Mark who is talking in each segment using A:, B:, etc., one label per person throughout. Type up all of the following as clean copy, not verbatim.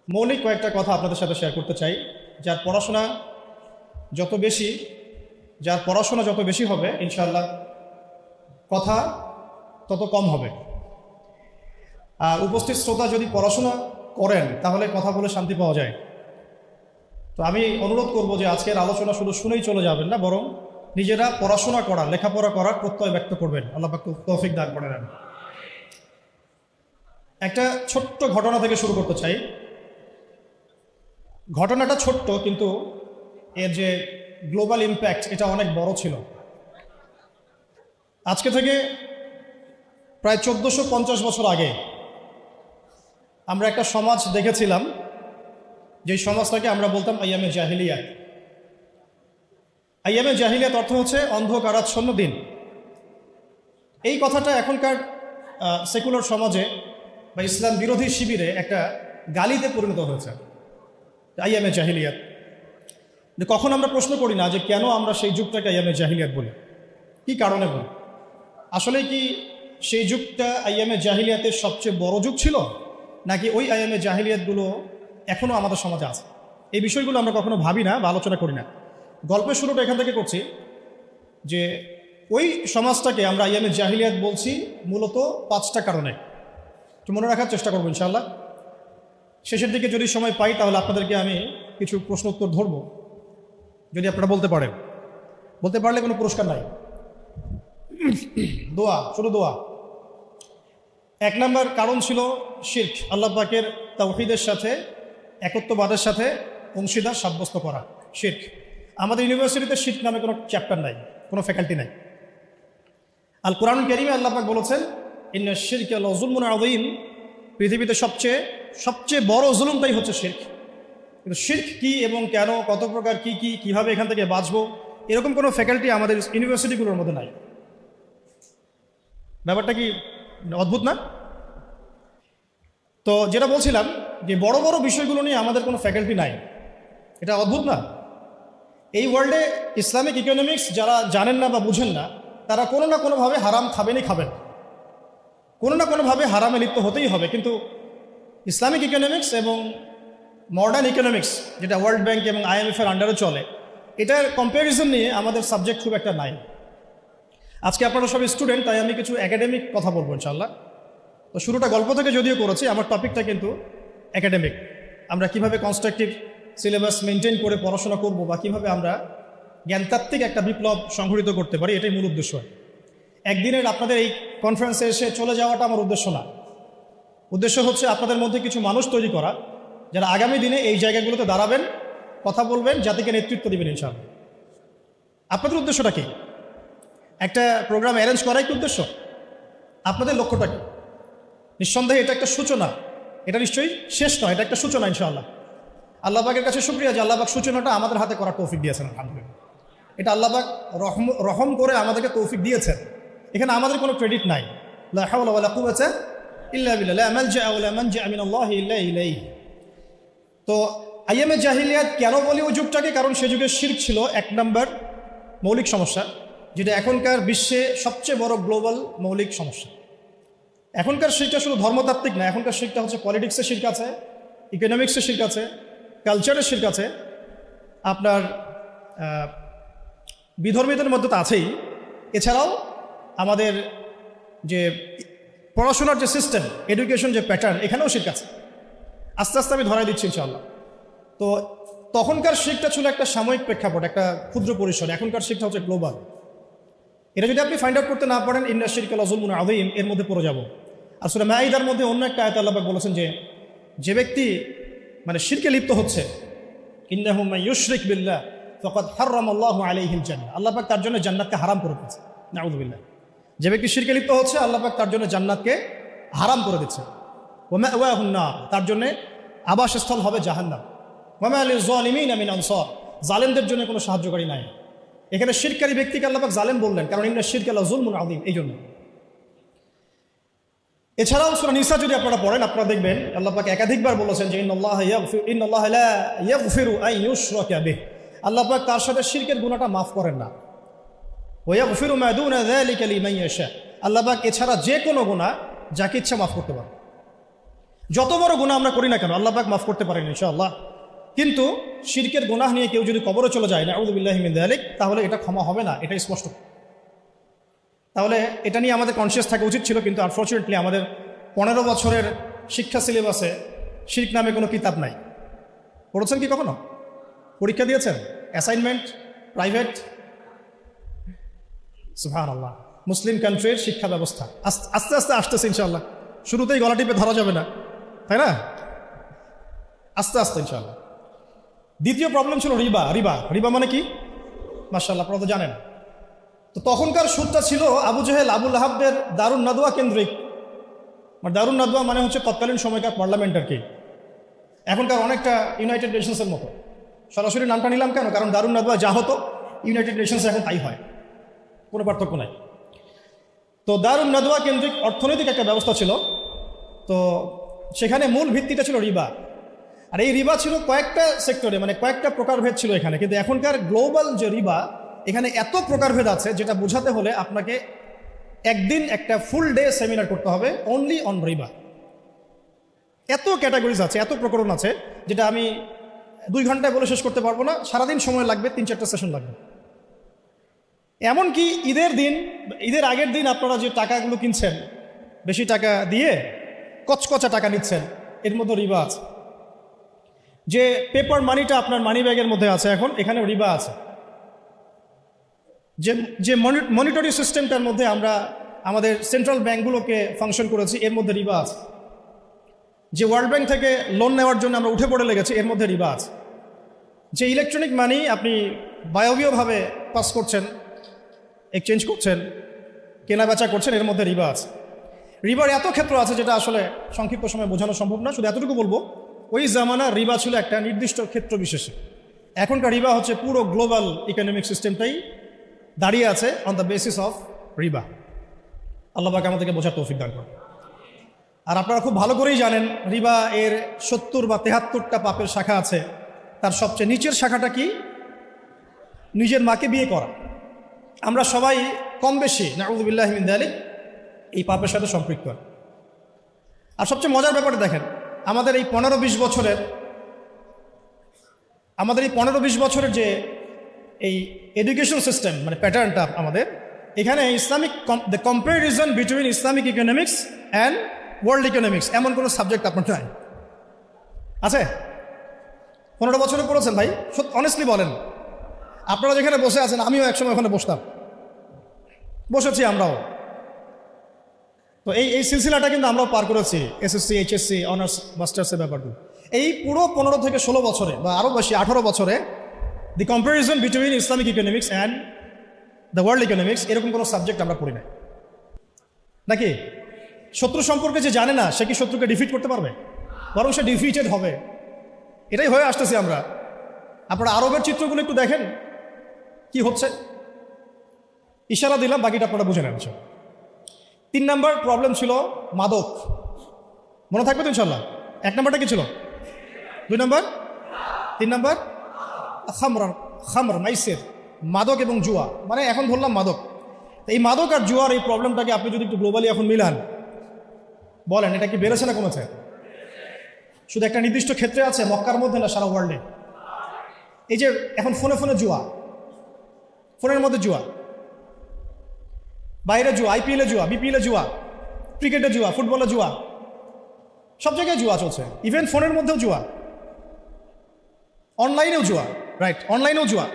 A: মৌলিক কয়েকটা কথা আপনাদের সাথে শেয়ার করতে চাই। যার পড়াশোনা যত বেশি হবে ইনশাআল্লাহ কথা তত কম হবে। আর উপস্থিত শ্রোতা যদি পড়াশোনা করেন তাহলে কথা বলে শান্তি পাওয়া যায়। তো আমি অনুরোধ করব যে আজকের আলোচনা শুধু শুনেই চলে যাবেন না, বরং নিজেরা পড়াশোনা করা, লেখাপড়া করার প্রত্যয় ব্যক্ত করবেন। আল্লাহ পাক তৌফিক দান করেন। একটা ছোট্ট ঘটনা থেকে শুরু করতে চাই। ঘটনাটা ছোট্ট, কিন্তু এর যে গ্লোবাল ইম্প্যাক্ট এটা অনেক বড় ছিল। আজকে থেকে প্রায় 1450 বছর আগে আমরা একটা সমাজ দেখেছিলাম, যেই সমাজটাকে আমরা বলতাম আইয়ামে জাহিলিয়াত। আইয়ামে জাহিলিয়াত অর্থ হচ্ছে অন্ধকারাচ্ছন্ন দিন। এই কথাটা এখনকার সেকুলার সমাজে বা ইসলাম বিরোধী শিবিরে একটা গালিতে পরিণত হয়েছে, আইয়ামে জাহিলিয়াত। কখন আমরা প্রশ্ন করি না যে কেন আমরা সেই যুগটাকে আইয়ামে জাহিলিয়াত বলি, কি কারণে বলি? আসলে কি সেই যুগটা আইয়ামে জাহিলিয়াতের সবচেয়ে বড় যুগ ছিল, নাকি ওই আইয়ামে জাহিলিয়াতগুলো এখনও আমাদের সমাজে আছে? এই বিষয়গুলো আমরা কখনো ভাবি না বা আলোচনা করি না। গল্পের শুরুটা এখান থেকে করছি যে ওই সমাজটাকে আমরা আইয়ামে জাহিলিয়াত বলছি মূলত 5টা কারণে। একটু মনে রাখার চেষ্টা করবো ইনশাআল্লাহ। শেষের দিকে যদি সময় পাই তাহলে আপনাদেরকে আমি কিছু প্রশ্ন উত্তর ধরবো, যদি আপনারা বলতে পারেন। বলতে পারলে কোনো পুরস্কার নাই, দোয়া, শুধু দোয়া। 1 নম্বর কারণ ছিল শিরক, আল্লাহ পাকের তাওহীদের সাথে, একত্ববাদের সাথে অংশীদার সাব্যস্ত করা, শিরক। আমাদের ইউনিভার্সিটিতে শিরক নামে কোনো চ্যাপ্টার নাই, কোনো ফ্যাকাল্টি নাই। আল কোরআনুল কারীমে আল্লাহ পাক বলেছেন ইন্না শিরকা লাযুলমুন আযীম, পৃথিবীতে সবচেয়ে বড় জুলুমটাই হচ্ছে শিরক। কিন্তু শিরক কি এবং কেন, কত প্রকার, কিভাবে এখান থেকে বাঁচবো, এরকম কোনো ফ্যাকাল্টি আমাদের ইউনিভার্সিটিগুলোর মধ্যে নাই। ব্যাপারটা কি অদ্ভুত না? তো যেটা বলছিলাম যে বড় বড় বিষয়গুলো নিয়ে আমাদের কোনো ফ্যাকাল্টি নাই, এটা অদ্ভুত না? এই ওয়ার্ল্ডে ইসলামিক ইকোনমিক্স যারা জানেন না বা বুঝেন না, তারা কোনো না কোনোভাবে হারাম খাবেন, কোনো না কোনোভাবে হারামে লিপ্ত হতেই হবে। কিন্তু ইসলামিক ইকোনমিক্স এবং মডার্ন ইকোনমিক্স, যেটা ওয়ার্ল্ড ব্যাংক এবং IMF-এর আন্ডারে চলে, এটার কম্প্যারিজন নিয়ে আমাদের সাবজেক্ট খুব একটা নাই। আজকে আপনারা সব স্টুডেন্ট, তাই আমি কিছু একাডেমিক কথা বলবো ইনশাআল্লাহ। তো শুরুটা গল্প থেকে যদিও করেছি, আমার টপিকটা কিন্তু একাডেমিক। আমরা কিভাবে কনস্ট্রাকটিভ সিলেবাস মেনটেন করে পড়াশোনা করব, বা কিভাবে আমরা জ্ঞানতাত্ত্বিক একটা বিপ্লব সংঘটিত করতে পারি, এটাই মূল উদ্দেশ্য। একদিনের আপনাদের এই কনফারেন্সে এসে চলে যাওয়াটা আমার উদ্দেশ্য না। উদ্দেশ্য হচ্ছে আপনাদের মধ্যে কিছু মানুষ তৈরি করা, যারা আগামী দিনে এই জায়গাগুলোতে দাঁড়াবেন, কথা বলবেন, জাতিকে নেতৃত্ব দেবেন ইনশাআল্লাহ। আপনাদের উদ্দেশ্যটা কি? একটা প্রোগ্রাম অ্যারেঞ্জ করাই কি উদ্দেশ্য? আপনাদের লক্ষ্যটা কি? নিঃসন্দেহে এটা একটা সূচনা, এটা নিশ্চয়ই শেষ নয়, এটা একটা সূচনা ইনশাআল্লাহ। আল্লাহ পাকের কাছে শুকরিয়া যে আল্লাহ পাক সূচনাটা আমাদের হাতে করার তৌফিক দিয়েছেন, আলহামদুলিল্লাহ। এটা আল্লাহ পাক রহম করে আমাদেরকে তৌফিক দিয়েছেন, এখানে আমাদের কোনো ক্রেডিট নাই। লা হাওলা ওয়ালা কুওয়াতা ইল্লা বিল্লাহ, লা মালজা ওয়ালা মানজা মিনাল্লাহি ইল্লা ইলাইহি। তো আইয়ামে জাহিলিয়াত কেন বলি ওই যুগটাকে? কারণ সে যুগে শিরক ছিল 1 নম্বর মৌলিক সমস্যা, যেটা এখনকার বিশ্বে সবচেয়ে বড় গ্লোবাল মৌলিক সমস্যা। এখনকার শিরকটা শুধু ধর্মতাত্ত্বিক না, এখনকার শিরকটা হচ্ছে পলিটিক্সের শিরক আছে, ইকোনমিক্সের শিরক আছে, কালচারের শিরক আছে, আপনার বিধর্মীদের মধ্যে তো আছেই। এছাড়াও আমাদের যে পড়াশোনার যে সিস্টেম, এডুকেশন যে প্যাটার্ন, এখানেও শিরক আছে। আস্তে আস্তে আমি ধরাই দিচ্ছি ইনশাআল্লাহ। তো তখনকার শিরকটা ছিল একটা সাময়িক প্রেক্ষাপট, একটা ক্ষুদ্র পরিসর। এখনকার শিরকটা হচ্ছে গ্লোবাল। এটা যদি আপনি ফাইন্ড আউট করতে না পারেন, ইন্না শিরকা লাযুলমুন আযীম এর মধ্যে পড়ে যাব। আর সূরা মাঈদার মধ্যে অন্য একটা আয়াতে আল্লাহ পাক বলেছেন যে ব্যক্তি মানে শিরকে লিপ্ত হচ্ছে, ইন্নাহু মান ইউশরিক বিল্লাহ ফাকাদ হারামাল্লাহু আলাইহিল জান্নাহ, আল্লাহ পাক তার জন্য জান্নাতকে হারাম করে দিয়েছে। নাউযুবিল্লাহ। যে ব্যক্তি শিরকে লিপ্ত হচ্ছে, আল্লাহ পাক তার জন্য জান্নাতকে হারাম করে দিচ্ছে। ওয়া মাওয়াহুন নার, তার জন্য আবাসস্থল হবে জাহান্নাম। ওয়া মা লিয-যালিমিনা মিন আনসার, জালেমদের জন্য কোনো সাহায্যকারী নাই। এখানে শিরকারী ব্যক্তিকে আল্লাহ পাক জালেম বললেন, কারণ ইন্না শিরকা লাযুলমুন আযীম, এই জন্য। এছাড়াও সূরা নিসা যদি আপনারা পড়েন, আপনারা দেখবেন আল্লাহ পাক একাধিকবার বলেছেন যে ইন্নাল্লাহা লা ইয়াগফিরু আন ইউশরাকা বিহি, আল্লাহ পাক তার সাথে শিরকের গুনাহটা মাফ করেন না। ওয়া ইয়াগফিরু মা দুনা যালিকা লিমান ইয়াশা, আল্লাহ পাক এছাড়া যে কোনো গুনাহ যাকে ইচ্ছা মাফ করতে পারেন। যত বড় গুনাহ আমরা করি না কেন আল্লাহ পাক মাফ করতে পারেন ইনশাআল্লাহ, কিন্তু শিরকের গুনাহ নিয়ে কেউ যদি কবরে চলে যায় নাউযু বিল্লাহি মিন যালিক, তাহলে এটা ক্ষমা হবে না, এটা স্পষ্ট। তাহলে এটা নিয়ে আমাদের কনসিয়াস থাকা উচিত ছিল, কিন্তু আনফর্চুনেটলি আমাদের 15 বছরের শিক্ষা সিলেবাসে শিরক নামে কোনো কিতাব নাই। পড়েছেন কি কখনো? পরীক্ষা দিয়েছেন? Assignment private? সুবহানাল্লাহ। মুসলিম কান্ট্রির শিক্ষা ব্যবস্থা আস্তে আস্তে আসতেছে ইনশাআল্লাহ। শুরুতেই গলা টিপে ধরা যাবে না, তাই না? আস্তে আস্তে ইনশাআল্লাহ। দ্বিতীয় প্রবলেম ছিল রিবা। রিবা রিবা মানে কি? মাশাআল্লাহ, আপনারা তো জানেন। তো তখনকার সুদটা ছিল আবু জেহেল আবু লাহাবের দারুন নাদওয়া কেন্দ্রিক। দারুন নাদওয়া মানে হচ্ছে তৎকালীন সময়কার পার্লামেন্ট আর কি, এখনকার অনেকটা ইউনাইটেড নেশনসের মতো। সরাসরি নামটা নিলাম কেন? কারণ দারুন নাদওয়া যা হতো ইউনাইটেড নেশনসে এখন তাই হয়, কোনো পার্থক্য নাই। তো দারুন নাদওয়া কেন্দ্রিক অর্থনৈতিক একটা ব্যবস্থা ছিল। তো সেখানে মূল ভিত্তিটা ছিল রিবা। আর এই রিবা ছিল কয়েকটা সেক্টরে, মানে কয়েকটা প্রকারভেদ ছিল এখানে। কিন্তু এখনকার গ্লোবাল যে রিবা, এখানে এত প্রকারভেদ আছে যেটা বোঝাতে হলে আপনাকে একদিন একটা ফুল ডে সেমিনার করতে হবে অনলি অন রিবা। এত ক্যাটাগরিজ আছে, এত প্রকরণ আছে, যেটা আমি 2 ঘন্টায় বলে শেষ করতে পারবো না। সারাদিন সময় লাগবে, 3-4টা সেশন লাগবে। এমনকি ঈদের আগের দিন আপনারা যে টাকাগুলো কিনছেন, বেশি টাকা দিয়ে কচকচা টাকা নিচ্ছেন, এর মধ্যে রিবা আছে। যে পেপার মানিটা আপনার মানি ব্যাগের মধ্যে আছে এখন, এখানে রিবা আছে। যে মনিটরি সিস্টেমটার মধ্যে আমরা আমাদের সেন্ট্রাল ব্যাঙ্কগুলোকে ফাংশন করেছি, এর মধ্যে রিবা আছে। যে ওয়ার্ল্ড ব্যাংক থেকে লোন নেওয়ার জন্য আমরা উঠে পড়ে লেগেছি, এর মধ্যে রিবা আছে। যে ইলেকট্রনিক মানি আপনি বায়বীয়ভাবে পাস করছেন, এক্সচেঞ্জ করছেন, কেনা বেচা করছেন, এর মধ্যে রিবা আছে। রিবার এত ক্ষেত্র আছে যেটা আসলে সংক্ষিপ্ত সময় বোঝানো সম্ভব না। শুধু এতটুকু বলবো, ওই জামানার রিবা ছিল একটা নির্দিষ্ট ক্ষেত্র বিশেষে। এখনকার রিবা হচ্ছে পুরো গ্লোবাল ইকোনমিক সিস্টেমটাই দাঁড়িয়ে আছে অন দ্য বেসিস অফ রিবা। আল্লাহ পাক আমাদেরকে বোঝার তৌফিক দান করুন। আর আপনারা খুব ভালো করেই জানেন রিবা এর 70 বা 73টা পাপের শাখা আছে। তার সবচেয়ে নিচের শাখাটা কি? নিজের মাকে বিয়ে করা। আমরা সবাই কম বেশি নাউযু বিল্লাহি মিন যালিক এই পাপের সাথে সম্পৃক্ত। আর সবচেয়ে মজার ব্যাপারটা দেখেন, আমাদের এই 15-20 বছরের যে এই এডুকেশন সিস্টেম, মানে প্যাটার্নটা আমাদের এখানে Islamic, the comparison between Islamic economics and world economics, এমন কোনো সাবজেক্ট আপনার নাই আছে? 15 বছরে পড়েছেন ভাই? অনেস্টলি বলেন। আপনারা যেখানে বসে আছেন, আমিও একসময় ওখানে বসেছি আমরাও। তো এই সিলসিলাটা কিন্তু আমরাও পার করেছি, এসএসসি, এইচএসসি, অনার্স, মাস্টার্সের ব্যাপারগুলো। এই পুরো 15 থেকে 16 বছরে বা আরও বেশি 18 বছরে the comparison between Islamic economics and the world economics, এরকম কোনো সাবজেক্ট আমরা পড়ি না। নাকি? শত্রু সম্পর্কে যে জানে না, সে কি শত্রুকে ডিফিট করতে পারবে? বরং সে ডিফিটেড হবে। এটাই হয়ে আসতেছি আমরা। আপনারা আরবের চিত্রগুলো একটু দেখেন কি হচ্ছে। ইশারা দিলাম, বাকিটা আপনারা বুঝে নেন। 3 নাম্বার প্রবলেম ছিল মাদক। মনে থাকবে তো ইনশাল্লাহ? 1 নাম্বারটা কি ছিল? 2 নাম্বার? 3 নাম্বার খামর, মাইসির, মাদক এবং জুয়া। মানে এখন ধরলাম মাদক। এই মাদক আর জুয়ার এই প্রবলেমটাকে আপনি যদি একটু গ্লোবালি এখন মিলান, বলেন এটা কি বেড়েছে না কমেছে? শুধু একটা নির্দিষ্ট ক্ষেত্রে আছে, মক্কার মধ্যে না, সারা ওয়ার্ল্ডে। এই যে এখন ফোনে জুয়া, ফোনের মধ্যে জুয়া, বাইরে জুয়া, আইপিএলে জুয়া, বিপিএলে জুয়া, ক্রিকেটে জুয়া, ফুটবলে জুয়া, সব জায়গায় জুয়া চলছে। ইভেন ফোনের মধ্যেও জুয়া, অনলাইনেও জুয়া, রাইট, অনলাইনেও জুয়া।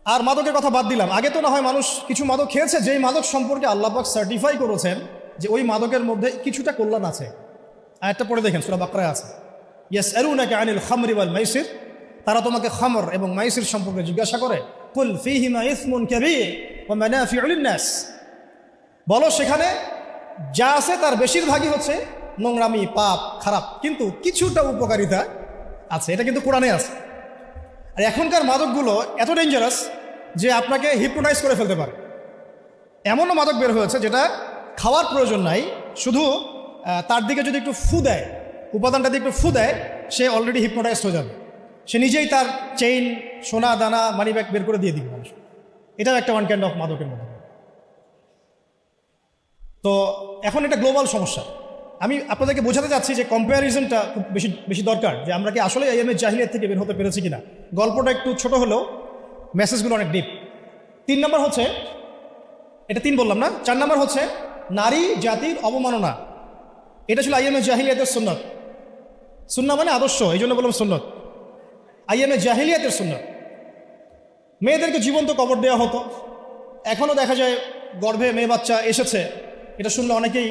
A: আর মাদকের কথা বাদ দিলাম। আগে তো না হয় মানুষ কিছু মাদক খেয়েছে, যেই মাদক সম্পর্কে আল্লাহ পাক সার্টিফাই করেছেন যে ওই মাদকের মধ্যে কিছুটা কল্যাণ আছে। আয়াতটা পড়ে দেখেন, সূরা বাকরায় আছে, ইয়াসআলুনাকা আনিল খামরি ওয়াল মাইসির, তারা তোমাকে খামর এবং মাইসির সম্পর্কে জিজ্ঞাসা করে। কুল ফীহিমা ইসমুন কাবীর ওয়া মানাফিউ লিন-নাস, বলো সেখানে যা আছে তার বেশিরভাগই হচ্ছে নোংরামি, পাপ, খারাপ, কিন্তু কিছুটা উপকারিতা আছে। এটা কিন্তু কোরআনে আছে। আর এখনকার মাদকগুলো এত ডেঞ্জারাস যে আপনাকে হিপনোটাইজ করে ফেলতে পারে। এমনও মাদক বের হয়েছে যেটা খাওয়ার প্রয়োজন নাই, শুধু তার দিকে যদি একটু ফু দেয়, উপাদানটা দিয়ে একটু ফু দেয়, সে অলরেডি হিপনোটাইজড হয়ে যাবে। সে নিজেই তার চেইন, সোনা দানা, মানি ব্যাগ বের করে দিয়ে দিবে মানুষ। এটাও একটা ওয়ান কাইন্ড অফ মাদকের মধ্যে। তো এখন এটা গ্লোবাল সমস্যা। আমি আপনাদেরকে বোঝাতে চাচ্ছি যে কম্প্যারিজনটা খুব বেশি বেশি দরকার, যে আমরা কি আসলে আইএমএ জাহিলিয়াত থেকে বের হতে পেরেছি কিনা। গল্পটা একটু ছোট হলেও মেসেজগুলো অনেক ডিপ। 3 নম্বর হচ্ছে, এটা 3 বললাম না, 4 নম্বর হচ্ছে নারী জাতির অবমাননা। এটা ছিল আইএমএ জাহিলিয়াতের সুন্নত। সুন্নাহ মানে আদর্শ, এই জন্য বললাম সুন্নত। আইএমএ জাহিলিয়াতের সুন্নত। মেয়েদেরকে জীবন্ত কবর দেওয়া হতো। এখনও দেখা যায় গর্ভে মেয়ে বাচ্চা এসেছে, এটা শুনলে অনেকেই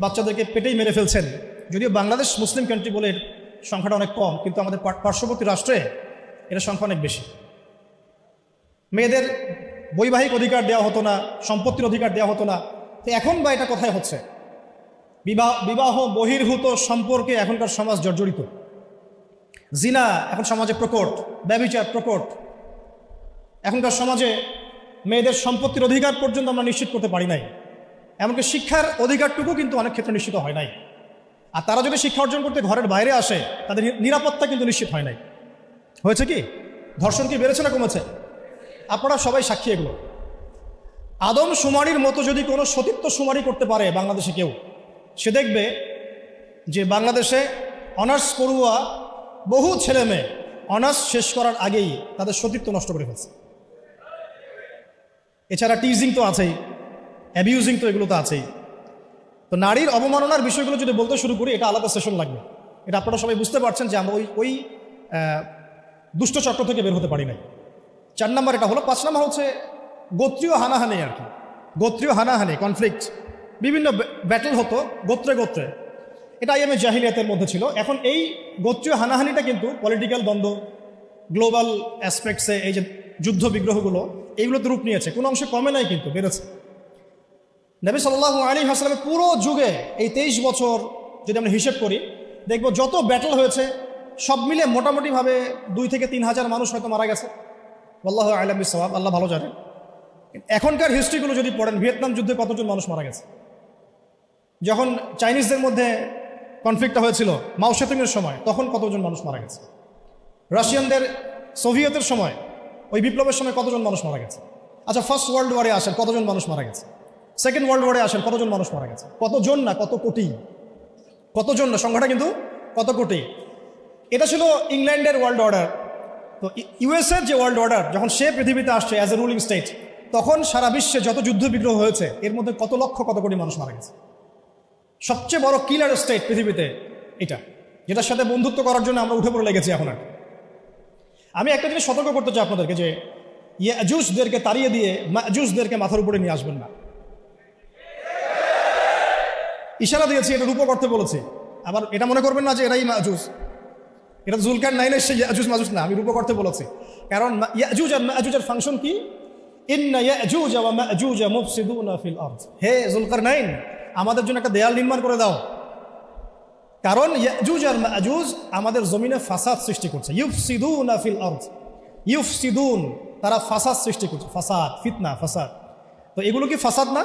A: বাচ্চাদেরকে পেটেই মেরে ফেলছেন। যদিও বাংলাদেশ মুসলিম কান্ট্রি বলে এর সংখ্যাটা অনেক কম, কিন্তু আমাদের পার্শ্ববর্তী রাষ্ট্রে এটার সংখ্যা অনেক বেশি। মেয়েদের বৈবাহিক অধিকার দেওয়া হতো না, সম্পত্তির অধিকার দেওয়া হতো না। তো এখন বা এটা কোথায় হচ্ছে? বিবাহ বহির্ভূত সম্পর্কে এখনকার সমাজ জর্জরিত। জিনা এখন সমাজে প্রকট, ব্যভিচার প্রকট। এখনকার সমাজে মেয়েদের সম্পত্তির অধিকার পর্যন্ত আমরা নিশ্চিত করতে পারি নাই। এমনকি শিক্ষার অধিকারটুকু কিন্তু অনেক ক্ষেত্রে নিশ্চিত হয় নাই। আর তারা যদি শিক্ষা অর্জন করতে ঘরের বাইরে আসে, তাদের নিরাপত্তা কিন্তু নিশ্চিত হয় নাই। হয়েছে কি? ধর্ষণ কি বেড়েছে না কমেছে? আপনারা সবাই সাক্ষী এগুলো। আদম শুমারির মতো যদি কোনো সতীত্ব শুমারি করতে পারে বাংলাদেশে কেউ, সে দেখবে যে বাংলাদেশে অনার্স পড়ুয়া বহু ছেলে মেয়ে অনার্স শেষ করার আগেই তাদের সতীত্ব নষ্ট করে ফেলছে। এছাড়া টিজিং তো আছেই, অ্যাবিউজিং তো এগুলো তো আছেই। তো নারীর অবমাননার বিষয়গুলো যদি বলতে শুরু করি, এটা আলাদা সেশন লাগবে। এটা আপনারা সবাই বুঝতে পারছেন যে আমরা ওই দুষ্ট চক্র থেকে বের হতে পারি নাই। 4 নম্বর এটা হলো। 5 নম্বর হচ্ছে গোত্রীয় হানাহানি আর কি। গোত্রীয় হানাহানি, কনফ্লিক্ট, বিভিন্ন ব্যাটল হতো গোত্রে গোত্রে। এটা আইএমএ জাহিলিয়াতের মধ্যে ছিল। এখন এই গোত্রীয় হানাহানিটা কিন্তু পলিটিক্যাল দ্বন্দ্ব, গ্লোবাল অ্যাসপেক্টসে এই যে যুদ্ধ বিগ্রহগুলো, এইগুলোতে রূপ নিয়েছে। কোনো অংশে কমে নাই, কিন্তু বেড়েছে। নবী সাল্লাল্লাহু আলাইহি ওয়াসাল্লামের পুরো যুগে এই 23 বছর যদি আমরা হিসেব করি, দেখব যত ব্যাটল হয়েছে সব মিলে মোটামুটিভাবে 2 থেকে 3 হাজার মানুষ হয়তো মারা গেছে। আল্লাহু আ'লাম বিস-সাওয়াব, আল্লাহ ভালো জানেন। এখনকার হিস্ট্রিগুলো যদি পড়েন, ভিয়েতনাম যুদ্ধে কতজন মানুষ মারা গেছে। যখন চাইনিজদের মধ্যে কনফ্লিক্টটা হয়েছিল মাও সেতুংয়ের সময়, তখন কতজন মানুষ মারা গেছে। রাশিয়ানদের সোভিয়েতের সময়, ওই বিপ্লবের সময় কতজন মানুষ মারা গেছে। আচ্ছা, ফার্স্ট ওয়ার্ল্ড ওয়ারে আসেন, কতজন মানুষ মারা গেছে। সেকেন্ড ওয়ার্ল্ড ওয়ারে আসেন, কতজন মানুষ মারা গেছে। কতজন না, কত কোটি। কতজন না, সংখ্যাটা কিন্তু কত কোটি। এটা ছিল ইংল্যান্ডের ওয়ার্ল্ড অর্ডার। তো ইউএসএর যে ওয়ার্ল্ড অর্ডার, যখন সে পৃথিবীতে আসছে অ্যাজ এ রুলিং স্টেট, তখন সারা বিশ্বে যত যুদ্ধ বিগ্রহ হয়েছে এর মধ্যে কত লক্ষ কত কোটি মানুষ মারা গেছে। সবচেয়ে বড় কিলার স্টেট পৃথিবীতে এটা, যেটার সাথে বন্ধুত্ব করার জন্য আমরা উঠে পড়ে লেগেছি এখন। আর আমি একটা জিনিস সতর্ক করতে চাই আপনাদেরকে, যে ইয়াজুজদেরকে তাড়িয়ে দিয়ে মাজুজদেরকে মাথার উপরে নিয়ে আসবেন না। ইশারা দিয়েছি, এটা রূপক অর্থে বলেছি। আবার এটা মনে করবেন না যে এরাই মাজুজ, এটা যুলকারনাইনের সেই ইয়াজুজ মাজুজ না, আমি রূপক অর্থে বলেছি। কারণ ইয়াজুজ আর মাজুজের ফাংশন কি? ইন্না ইয়াজুজ ওয়া মাজুজ মুফসিদুনা ফিল আরদ। হে যুলকারনাইন, আমাদের জন্য একটা দেয়াল নির্মাণ করে দাও, কারণ ইয়াজুজ আর মাজুজ আমাদের জমিনে ফাসাদ সৃষ্টি করছে। ইউফসিদুনা ফিল আরদ, ইউফসিদুন, তারা ফাসাদ সৃষ্টি করছে। ফাসাদ, ফিতনা, ফাসাদ। তো এগুলো কি ফাসাদ না?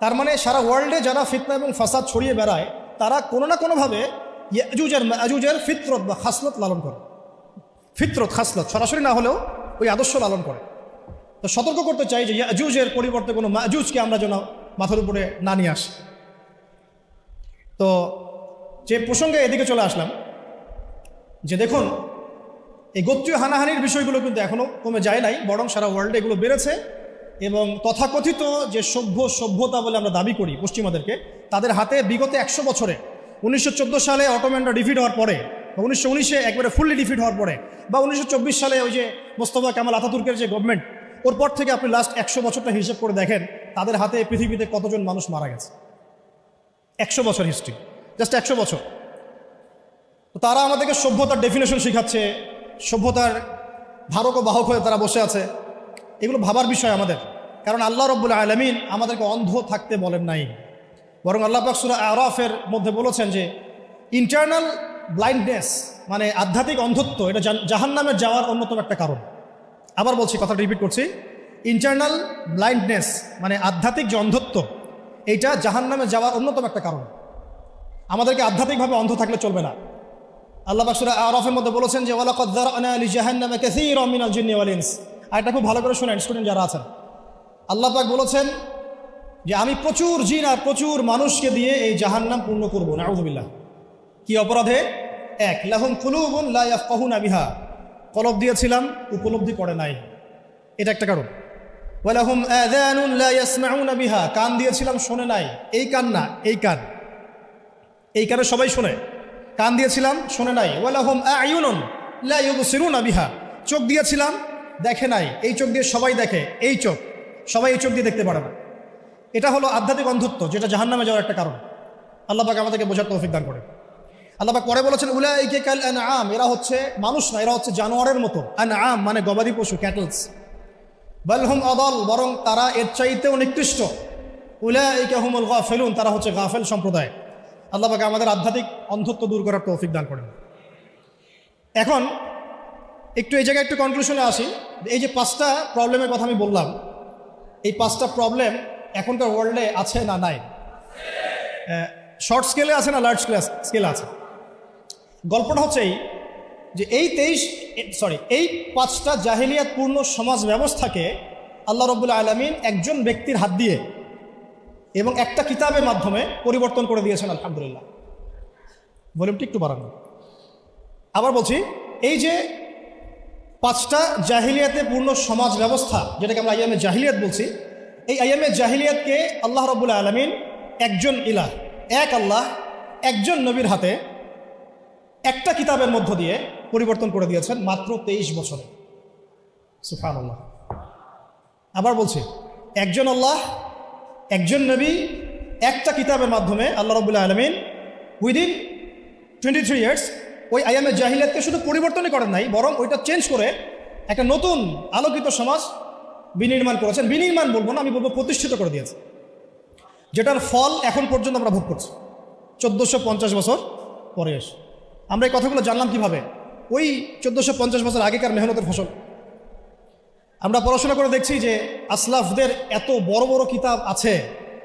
A: তার মানে সারা ওয়ার্ল্ডে যারা ফিতনা এবং ফাসাদ ছড়িয়ে বেড়ায়, তারা কোনো না কোনোভাবে ইয়াজুজ আর মাজুজের ফিতরত বা খাসলত লালন করে। ফিতরত, খাসলত সরাসরি না হলেও ওই আদর্শ লালন করে। তো সতর্ক করতে চাই যে ইয়াজুজের পরিবর্তে কোনো মাজুজকে আমরা যেন মাথার উপরে না নিয়ে আসি। তো যে প্রসঙ্গে এদিকে চলে আসলাম, যে দেখুন এই গোত্রীয় হানাহানির বিষয়গুলো কিন্তু এখনও কমে যায় নাই, বরং সারা ওয়ার্ল্ডে এগুলো বেড়েছে। এবং তথাকথিত যে সভ্যতা বলে আমরা দাবি করি পশ্চিমাদেরকে, তাদের হাতে বিগত 100 বছরে 1914 সালে অটোম্যানরা ডিফিট হওয়ার পরে, বা 1919-এ একবারে ফুললি ডিফিট হওয়ার পরে, বা 1924 সালে ওই যে মোস্তফা কামাল আতাতুর্কের যে গভর্নমেন্ট, ওর পর থেকে আপনি লাস্ট 100 বছরটা হিসেব করে দেখেন, তাদের হাতে পৃথিবীতে কতজন মানুষ মারা গেছে। 100 বছর হিস্ট্রি, জাস্ট 100 বছর। তো তারা আমাদেরকে সভ্যতার ডেফিনেশন শেখাচ্ছে, সভ্যতার ধারক ও বাহক হয়ে তারা বসে আছে। এগুলো ভাবার বিষয় আমাদের, কারণ আল্লাহ রাব্বুল আলামিন আমাদেরকে অন্ধ থাকতে বলেন নাই, বরং আল্লাহ পাক সূরা আরাফের মধ্যে বলেছেন যে ইন্টারনাল ব্লাইন্ডনেস মানে আধ্যাত্মিক অন্ধত্ব, এটা জাহান্নামে যাওয়ার অন্যতম একটা কারণ। আবার বলছি, কথাটা রিপিট করছি, ইন্টারনাল ব্লাইন্ডনেস মানে আধ্যাত্মিক যে অন্ধত্ব, এইটা জাহান্নামে যাওয়ার অন্যতম একটা কারণ। আমাদেরকে আধ্যাত্মিকভাবে অন্ধ থাকলে চলবে না। আল্লাহ পাক সূরা আরাফের মধ্যে বলেছেন যে ওয়ালাকাদ যারানা লিজাহান্নামা কাসীরাম মিনাল জিন্নি ওয়াল ইনস। আর এটা খুব ভালো করে শুনেন স্টুডেন্ট যারা আছেন। আল্লাহ পাক বলেছেন যে আমি প্রচুর জিন আর প্রচুর মানুষকে দিয়ে এই জাহান্নাম পূর্ণ করবো, নাউযুবিল্লাহ। কি অপরাধে? এক, লাহুম কুলুবুন লা ইয়াফকাহুনা বিহা, কলব দিয়েছিলাম উপলব্ধি করে নাই, এটা একটা কারণ। ওয়ালাহুম আযানুন লা ইয়াসমাউনা বিহা, কান দিয়েছিলাম শোনে নাই, এই কান না, এই কান, এই কানে সবাই শোনে, কান দিয়েছিলাম শোনে নাই। ওয়ালাহুম আ'য়ুনুন লা ইউবসিরুনা বিহা, চোখ দিয়েছিলাম দেখে নাই, এই চোখ দিয়ে সবাই দেখে, এই চোখ, সবাই এই চোখ দিয়ে দেখতে পারে না। এটা হলো আধ্যাত্মিক অন্ধত্ব, যেটা জাহান্নামে যাওয়ার একটা কারণ। আল্লাহ পাক আমাদেরকে বোঝার তৌফিক দান করে। আল্লাহ পাক পরে বলেছেন উলাইকা কাল আনআম, এরা হচ্ছে মানুষ না, এরা হচ্ছে জানোয়ারের মতো। আনআম মানে গবাদি পশু, ক্যাটলস। বাল হুম আদাল, বরং তারা এর চাইতেও নিকৃষ্ট। উলাইকা হুমুল গাফিলুন, তারা হচ্ছে গাফেল সম্প্রদায়। আল্লাহ পাক আমাদের আধ্যাত্মিক অন্ধত্ব দূর করার তৌফিক দান করেন। এখন একটু এই জায়গায় একটু কনক্লুশনে আসি। এই যে 5টা প্রবলেমের কথা আমি বললাম, এই 5টা প্রবলেম এখনকার ওয়ার্ল্ডে আছে না নাই? শর্ট স্কেলে আছে না লার্জ স্কেলে আছে? গল্পটা হচ্ছে যে এই 5টা জাহিলিয়াতপূর্ণ সমাজ ব্যবস্থাকে আল্লাহ রাব্বুল আলামিন একজন ব্যক্তির হাত দিয়ে এবং একটা কিতাবের মাধ্যমে পরিবর্তন করে দিয়েছেন, আলহামদুলিল্লাহ। ভলিউমটি একটু বাড়ানো। আবার বলছি, এই যে 5টা জাহিলিয়াতে পূর্ণ সমাজ ব্যবস্থা, যেটাকে আমরা আইয়ামে জাহিলিয়াত বলছি, এই আইয়ামে জাহিলিয়াতকে আল্লাহ রাব্বুল আলামিন একজন ইলাহ, এক আল্লাহ, একজন নবীর হাতে একটা কিতাবের মধ্য দিয়ে পরিবর্তন করে দিয়েছেন মাত্র 23 বছরে। সুবহানাল্লাহ। আবার বলছি, একজন আল্লাহ, একজন নবী, একটা কিতাবের মাধ্যমে আল্লাহ রাব্বুল আলামিন উইদিন 23 ইয়ার্স ওই আইয়ামে জাহিলিয়াতকে শুধু পরিবর্তনই করেন নাই, বরং ওইটা চেঞ্জ করে একটা নতুন আলোকিত সমাজ বিনির্মাণ করেছেন। বিনির্মাণ বলবো না, আমি বলবো প্রতিষ্ঠিত করে দিয়েছে, যেটার ফল এখন পর্যন্ত আমরা ভোগ করছি 1450 বছর পরে এসে। আমরা এই কথাগুলো জানলাম কিভাবে? ওই 1450 বছর আগেকার মেহনতের ফসল। আমরা পড়াশোনা করে দেখছি যে আসলাফদের এত বড় বড় কিতাব আছে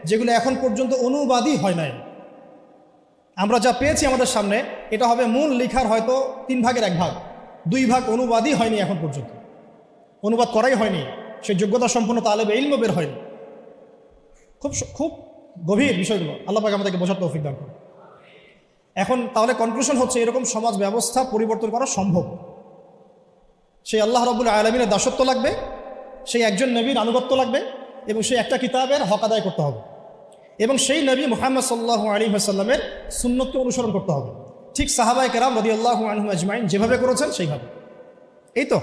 A: যেগুলো এখন পর্যন্ত অনুবাদই হয় নাই। আমরা যা পেয়েছি আমাদের সামনে, এটা হবে মূল লেখার হয়তো 3 ভাগের 1 ভাগ, 2 ভাগ অনুবাদই হয়নি এখন পর্যন্ত, অনুবাদ করাই হয়নি, সেই যোগ্যতা সম্পন্ন তালেবে ইলমও বের হয়নি। খুব খুব গভীর বিষয়গুলো, আল্লাহ পাক আমাদেরকে বোঝার তৌফিক দান করুন। এখন তাহলে কনক্লুশন হচ্ছে, এরকম সমাজ ব্যবস্থা পরিবর্তন করা সম্ভব। সেই আল্লাহ রাব্বুল আলামিনের দাসত্ব লাগবে, সেই একজন নবীর আনুগত্য লাগবে, এবং সেই একটা কিতাবের হক আদায় করতে হবে, এবং সেই নবী মুহাম্মদ সাল্লাল্লাহু আলাইহি ওয়াসাল্লামের সুন্নতকে অনুসরণ করতে হবে, ঠিক সাহাবায়ে কেরাম রাদিয়াল্লাহু আনহুম আজমাইন যেভাবে করেছেন সেইভাবে। এই তো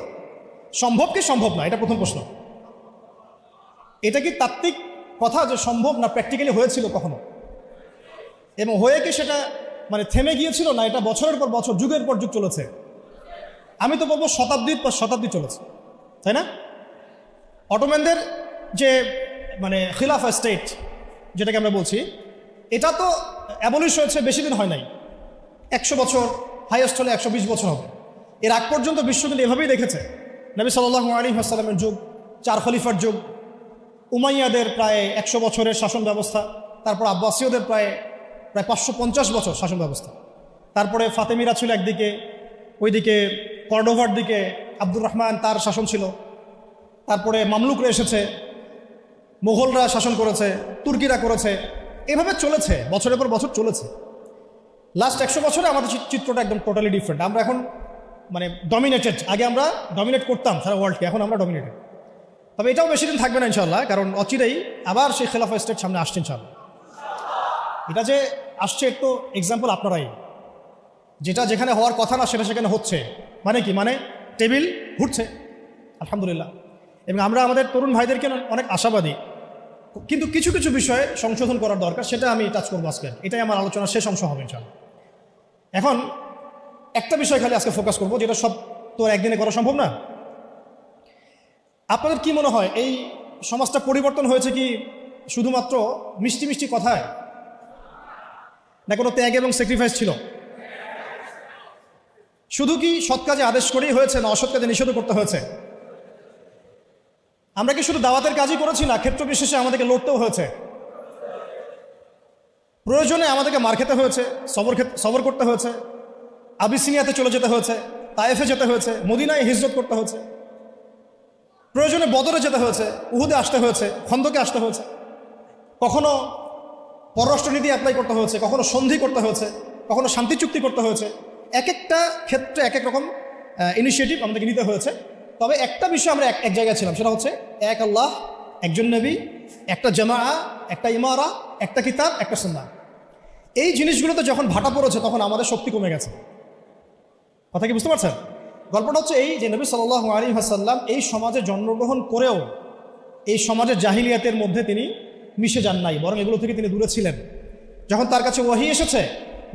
A: সম্ভব কি সম্ভব না, এটা প্রথম প্রশ্ন। এটা কি তাত্ত্বিক কথা যে সম্ভব, না প্র্যাকটিক্যালি হয়েছিল কখনো, এবং হয়ে কি সেটা মানে থেমে গিয়েছিল, না এটা বছরের পর বছর, যুগের পর যুগ চলেছে? আমি তো বলবো শতাব্দীর পর শতাব্দী চলেছে, তাই না? অটোম্যানদের যে মানে খিলাফা স্টেট যেটাকে আমরা বলছি, এটা তো অ্যাবলিশ হয়েছে বেশি দিন হয় নাই, 100 বছর, হাইয়েস্ট হলে 120 বছর হবে। এর আগ পর্যন্ত বিশ্ব কিন্তু এভাবেই দেখেছে। নবী সাল্লাল্লাহু আলাইহি ওয়াসাল্লামের যুগ, 4 খলিফার যুগ, উমাইয়াদের প্রায় 100 বছরের শাসন ব্যবস্থা, তারপর আব্বাসীয়দের প্রায় 550 বছর শাসন ব্যবস্থা, তারপরে ফাতেমিরা ছিল একদিকে, ওইদিকে কর্ডোভার দিকে আব্দুর রহমান তার শাসন ছিল, তারপরে মামলুকরা এসেছে, মোগলরা শাসন করেছে, তুর্কিরা করেছে, এভাবে চলেছে, বছরের পর বছর চলেছে। লাস্ট 100 বছরে আমাদের চিত্রটা একদম টোটালি ডিফারেন্ট। আমরা এখন মানে ডমিনেটেড, আগে আমরা ডমিনেট করতাম সারা ওয়ার্ল্ডকে, এখন আমরা ডমিনেটেড। তবে এটাও বেশি দিন থাকবে না ইনশাল্লাহ, কারণ অচিরেই আবার সেই খেলাফা স্টেট সামনে আসছে ইনশাল্লাহ। এটা যে আসছে এর তো এক্সাম্পল আপনারাই, যেটা যেখানে হওয়ার কথা না সেটা সেখানে হচ্ছে। মানে কি? মানে টেবিল ঘুরছে, আলহামদুলিল্লাহ। এবং আমরা আমাদের তরুণ ভাইদেরকে অনেক আশাবাদী, কিন্তু কিছু কিছু বিষয়ে সংশোধন করার দরকার, সেটা আমি টাচ করবো আজকে। এটাই আমার আলোচনার শেষ অংশ হবে ইনশাল্লাহ। এখন একটা বিষয় খালি আজকে ফোকাস করবো, যেটা সব তো একদিনে করা সম্ভব না। আপনাদের কি মনে হয় এই সমাজটা পরিবর্তন হয়েছে কি শুধুমাত্র মিষ্টি মিষ্টি কথায়, না কোনো ত্যাগ এবং স্যাক্রিফাইস ছিল? শুধু কি সৎ কাজে আদেশ করেই হয়েছে, না অসৎ কাজে নিষেধ করতে হয়েছে? আমরা কি শুধু দাওয়াতের কাজই করেছি, না ক্ষেত্র বিশেষে আমাদেরকে লড়তেও হয়েছে? প্রয়োজনে আমাদেরকে মার খেতে হয়েছে, সবর করতে হয়েছে, আবিসিনিয়াতে চলে যেতে হয়েছে, তায়েফে যেতে হয়েছে, মদিনায় হিজরত করতে হয়েছে, প্রয়োজনে বদরে যেতে হয়েছে, উহুদে আসতে হয়েছে, খন্দকে আসতে হয়েছে। কখনো পররাষ্ট্রনীতি অ্যাপ্লাই করতে হয়েছে, কখনো সন্ধি করতে হয়েছে, কখনো শান্তি চুক্তি করতে হয়েছে। এক একটা ক্ষেত্রে এক এক রকম ইনিশিয়েটিভ আমাদেরকে নিতে হয়েছে। তবে একটা বিষয় আমরা এক জায়গায় ছিলাম, সেটা হচ্ছে এক আল্লাহ, একজন নবী, একটা জামা, একটা ইমারা, একটা কিতাব, একটা সুন্নাহ। এই জিনিসগুলোতে যখন ভাটা পড়েছে তখন আমাদের শক্তি কমে গেছে। কথা কি বুঝতে পারছেন? গল্পটা হচ্ছে এই যে নবী সাল্লাল্লাহু আলাইহি ওয়াসাল্লাম এই সমাজে জন্মগ্রহণ করেও এই সমাজের জাহিলিয়াতের মধ্যে তিনি মিশে যান নাই, বরং এগুলো থেকে তিনি দূরে ছিলেন। যখন তার কাছে ওয়াহি এসেছে,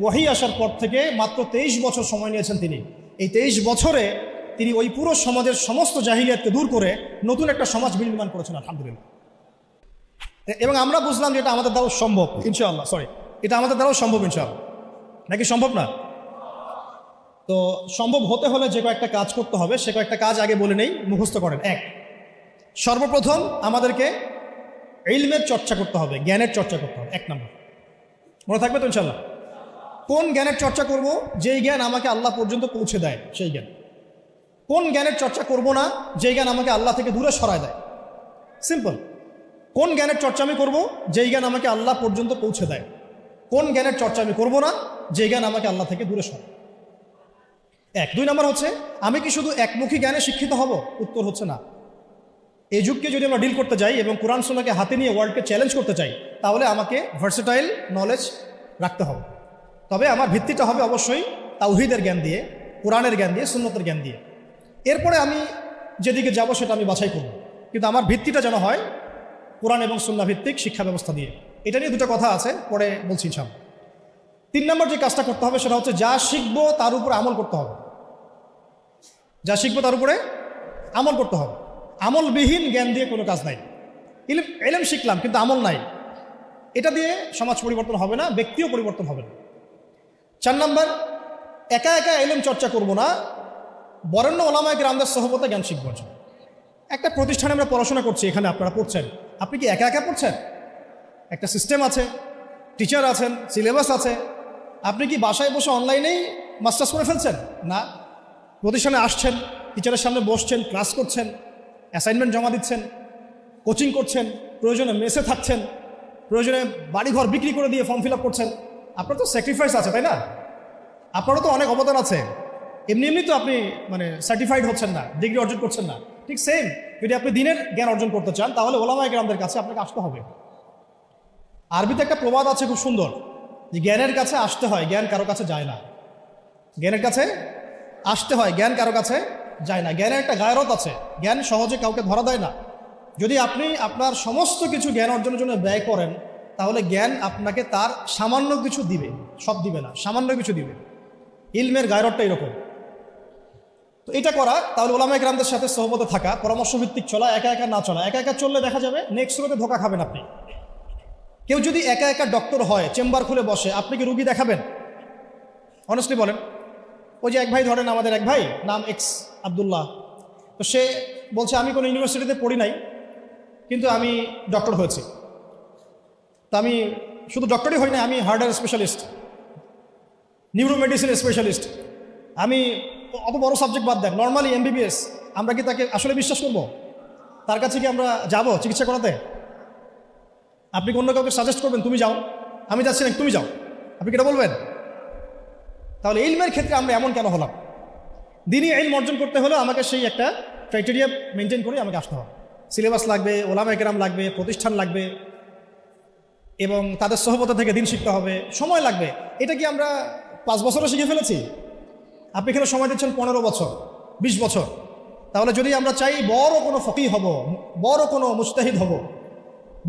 A: ওয়াহি আসার পর থেকে মাত্র 23 বছর সময় নিয়েছেন তিনি। এই 23 বছরে তিনি ওই পুরো সমাজের সমস্ত জাহিলিয়াতকে দূর করে নতুন একটা সমাজ বিনির্মাণ করেছেন, আলহামদুলিল্লাহ। এবং আমরা বুঝলাম যে এটা আমাদের দ্বারাও সম্ভব ইনশাআল্লাহ। এটা আমাদের দ্বারাও সম্ভব ইনশাআল্লাহ, নাকি সম্ভব না? তো সম্ভব হতে হলে যে কয়েকটা কাজ করতে হবে, সে কয়েকটা কাজ আগে বলে নেই, মুখস্থ করেন। সর্বপ্রথম আমাদেরকে ইলমের চর্চা করতে হবে, জ্ঞানের চর্চা করতে হবে। 1 নম্বর মনে থাকবে তো ইনশাআল্লাহ? কোন জ্ঞানের চর্চা করব? যেই জ্ঞান আমাকে আল্লাহ পর্যন্ত পৌঁছে দেয় সেই জ্ঞান। কোন জ্ঞানের চর্চা করব না যেই জ্ঞান আমাকে আল্লাহ থেকে দূরে সরায় দেয়? সিম্পল। কোন জ্ঞানের চর্চা আমি করব? যেই জ্ঞান আমাকে আল্লাহ পর্যন্ত পৌঁছে দেয়। কোন জ্ঞানের চর্চা আমি করব না যেই জ্ঞান আমাকে আল্লাহ থেকে দূরে সরায়? 2 নম্বর হচ্ছে, আমি কি শুধু একমুখী জ্ঞানে শিক্ষিত হব? উত্তর হচ্ছে না। এই যুগকে যদি আমরা ডিল করতে যাই এবং কোরআন সুন্নাহকে হাতে নিয়ে ওয়ার্ল্ডকে চ্যালেঞ্জ করতে চাই, তাহলে আমাকে ভার্সেটাইল নলেজ রাখতে হবে। তবে আমার ভিত্তিটা হবে অবশ্যই তাওহীদের জ্ঞান দিয়ে, কোরআনের জ্ঞান দিয়ে, সুন্নতের জ্ঞান দিয়ে। এরপরে আমি যেদিকে যাব সেটা আমি বাছাই করব, কিন্তু আমার ভিত্তিটা যেন হয় কোরআন এবং সুন্নাহ ভিত্তিক শিক্ষা ব্যবস্থা দিয়ে। এটা নিয়ে 2টা কথা আছে, পরে বলছি ইনশাআল্লাহ। 3 নম্বর যে কাজটা করতে হবে সেটা হচ্ছে, যা শিখবো তার উপরে আমল করতে হবে। যা শিখবো তার উপরে আমল করতে হবে। আমলবিহীন জ্ঞান দিয়ে কোনো কাজ নাই। ইলম শিখলাম কিন্তু আমল নাই, এটা দিয়ে সমাজ পরিবর্তন হবে না, ব্যক্তিও পরিবর্তন হবে না। 4 নম্বর, একা একা ইলম চর্চা করব না, বরেণ্য ওলামায়ে কেরামদের সোহবতে জ্ঞান শিখব। একটা প্রতিষ্ঠানে আমরা পড়াশোনা করছি, এখানে আপনারা পড়ছেন, আপনি কি একা একা পড়ছেন? একটা সিস্টেম আছে, টিচার আছেন, সিলেবাস আছে। আপনি কি বাসায় বসে অনলাইনেই মাস্টার্স করে ফেলছেন? না, প্রতিষ্ঠানে আসছেন, টিচারের সামনে বসছেন, ক্লাস করছেন, অ্যাসাইনমেন্ট জমা দিচ্ছেন, কোচিং করছেন, প্রয়োজনে মেসে থাকছেন, প্রয়োজনে বাড়িঘর বিক্রি করে দিয়ে ফর্ম ফিল আপ করছেন। আপনার তো স্যাক্রিফাইস আছে, তাই না? আপনারও তো অনেক অবদান আছে। এমনি এমনি তো আপনি সার্টিফাইড হচ্ছেন না, ডিগ্রি অর্জন করছেন না। ঠিক সেম, যদি আপনি দিনের জ্ঞান অর্জন করতে চান তাহলে ওলামায়ে কেরামদের কাছে আপনাকে আসতে হবে। আরবিতে একটা প্রবাদ আছে খুব সুন্দর, যে জ্ঞানের কাছে আসতে হয়, জ্ঞান কারো কাছে যায় না। জ্ঞানের কাছে আসতে হয়, জ্ঞান কারো কাছে যায় না। জ্ঞানের একটা গায়রত আছে, জ্ঞান সহজে কাউকে ধরা দেয় না। যদি আপনি আপনার সমস্ত কিছু জ্ঞান অর্জনের জন্য ব্যয় করেন, তাহলে জ্ঞান আপনাকে তার সামান্য কিছু দিবে, সব দিবে না, সামান্য কিছু দিবে। ইলমের গায়রতটা এরকম। তো এটা করা, তাহলে ওলামায়ে কেরামদের সাথে সোহবতে থাকা, পরামর্শ ভিত্তিক চলা, একা একা না চলা। একা একা চললে দেখা যাবে নেক্সট রোতে ধোকা খাবেন আপনি। কেউ যদি একা একা ডক্টর হয়, চেম্বার খুলে বসে, আপনি কি রুগী দেখাবেন? অনেস্টলি বলেন। ওই যে এক ভাই, ধরেন আমাদের এক ভাই, নাম এক্স আব্দুল্লাহ, তো সে বলছে আমি কোনো ইউনিভার্সিটিতে পড়ি নাই, কিন্তু আমি ডক্টর হয়েছি। তো আমি শুধু ডক্টরই হই না, আমি হার্টের স্পেশালিস্ট, নিউরো মেডিসিন স্পেশালিস্ট, আমি অত বড় সাবজেক্ট বাদ দেন, নর্মালি এমবিবিএস। আমরা কি তাকে আসলে বিশ্বাস করব? তার কাছে কি আমরা যাব চিকিৎসা করাতে? আপনি কি অন্য কাউকে সাজেস্ট করবেন তুমি যাও? আমি যাচ্ছি না, তুমি যাও, আপনি কি এটা বলবেন? তাহলে ইলমের ক্ষেত্রে আমরা এমন কেন হলাম? দিনই ইলম অর্জন করতে হলে আমাকে সেই একটা ক্রাইটেরিয়া মেনটেন করে আমাকে আসতে হবে। সিলেবাস লাগবে, ওলামায়ে কেরাম লাগবে, প্রতিষ্ঠান লাগবে, এবং তাদের সোহবত থেকে দিন শিখতে হবে, সময় লাগবে। এটা কি আমরা 5 বছরে শিখে ফেলেছি? আপনি এখানে সময় দিচ্ছেন 15 বছর, 20 বছর। তাহলে যদি আমরা চাই বড় কোনো ফকিহ হব, বড় কোনো মুজতাহিদ হব,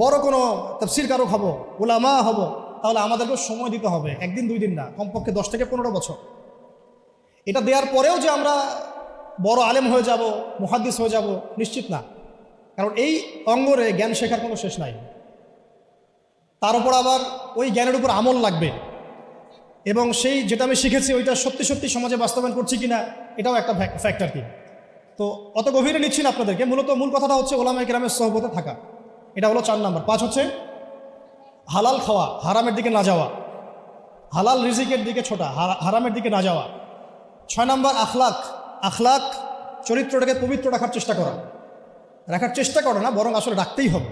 A: বড় কোনো তাফসীরকারক হব, উলামা হব, তাহলে আমাদেরকে সময় দিতে হবে, 1 দিন 2 দিন না, কমপক্ষে 10 থেকে 15 বছর। এটা দেওয়ার পরেও যে আমরা বড় আলেম হয়ে যাব, মুহাদ্দিস হয়ে যাব, নিশ্চিত না। কারণ এই অঙ্গরে জ্ঞান শেখার কোনো শেষ নাই। তার উপর আবার ওই জ্ঞানের উপর আমল লাগবে, এবং সেই যেটা আমি শিখেছি ওইটা সত্যি সত্যি সমাজে বাস্তবায়ন করছি কিনা, এটাও একটা ফ্যাক্টর। কি তো অত গভীরে নিচ্ছি না আপনাদেরকে। মূল কথাটা হচ্ছে ওলামায়ে কেরামের সোহবতে থাকা। এটা হলো 4 নম্বর। 5 হচ্ছে হালাল খাওয়া, হারামের দিকে না যাওয়া, হালাল রিজিকের দিকে ছোটা, হারামের দিকে না যাওয়া। 6 নম্বর আখলাক, চরিত্রটাকে পবিত্র রাখার চেষ্টা করা না, বরং আসলে রাখতেই হবে।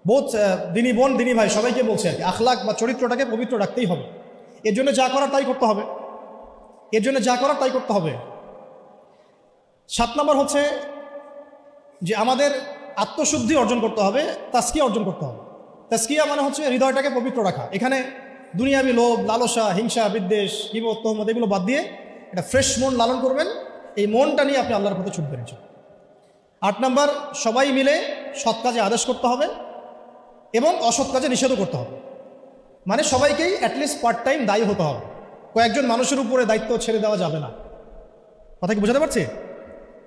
A: বোধ দিনী বোন দিনী ভাই সবাইকে বলছে আর কি, আখলাক বা চরিত্রটাকে পবিত্র রাখতেই হবে। এর জন্য যা করার তাই করতে হবে, এর জন্য যা করার তাই করতে হবে। 7 নম্বর হচ্ছে যে আমাদের আত্মশুদ্ধি অর্জন করতে হবে, তাজকিয়া অর্জন করতে হবে। তাজকিয়া মানে হচ্ছে হৃদয়টাকে পবিত্র রাখা। এখানে দুনিয়াবি লোভ, লালসা, হিংসা, বিদ্বেষ, গীবত, তহমত এগুলো বাদ দিয়ে এটা ফ্রেশ মন লালন করবেন। এই মনটা নিয়ে আপনি আল্লাহর পথে ছুটবেন। 8 নম্বর, সবাই মিলে সৎ কাজে আদেশ করতে হবে এবং অসৎ কাজে নিষেধও করতে হবে। মানে সবাইকেই অ্যাটলিস্ট পার্ট টাইম দায়ী হতে হবে। কয়েকজন মানুষের উপরে দায়িত্ব ছেড়ে দেওয়া যাবে না। কথা কি বোঝাতে পারছি?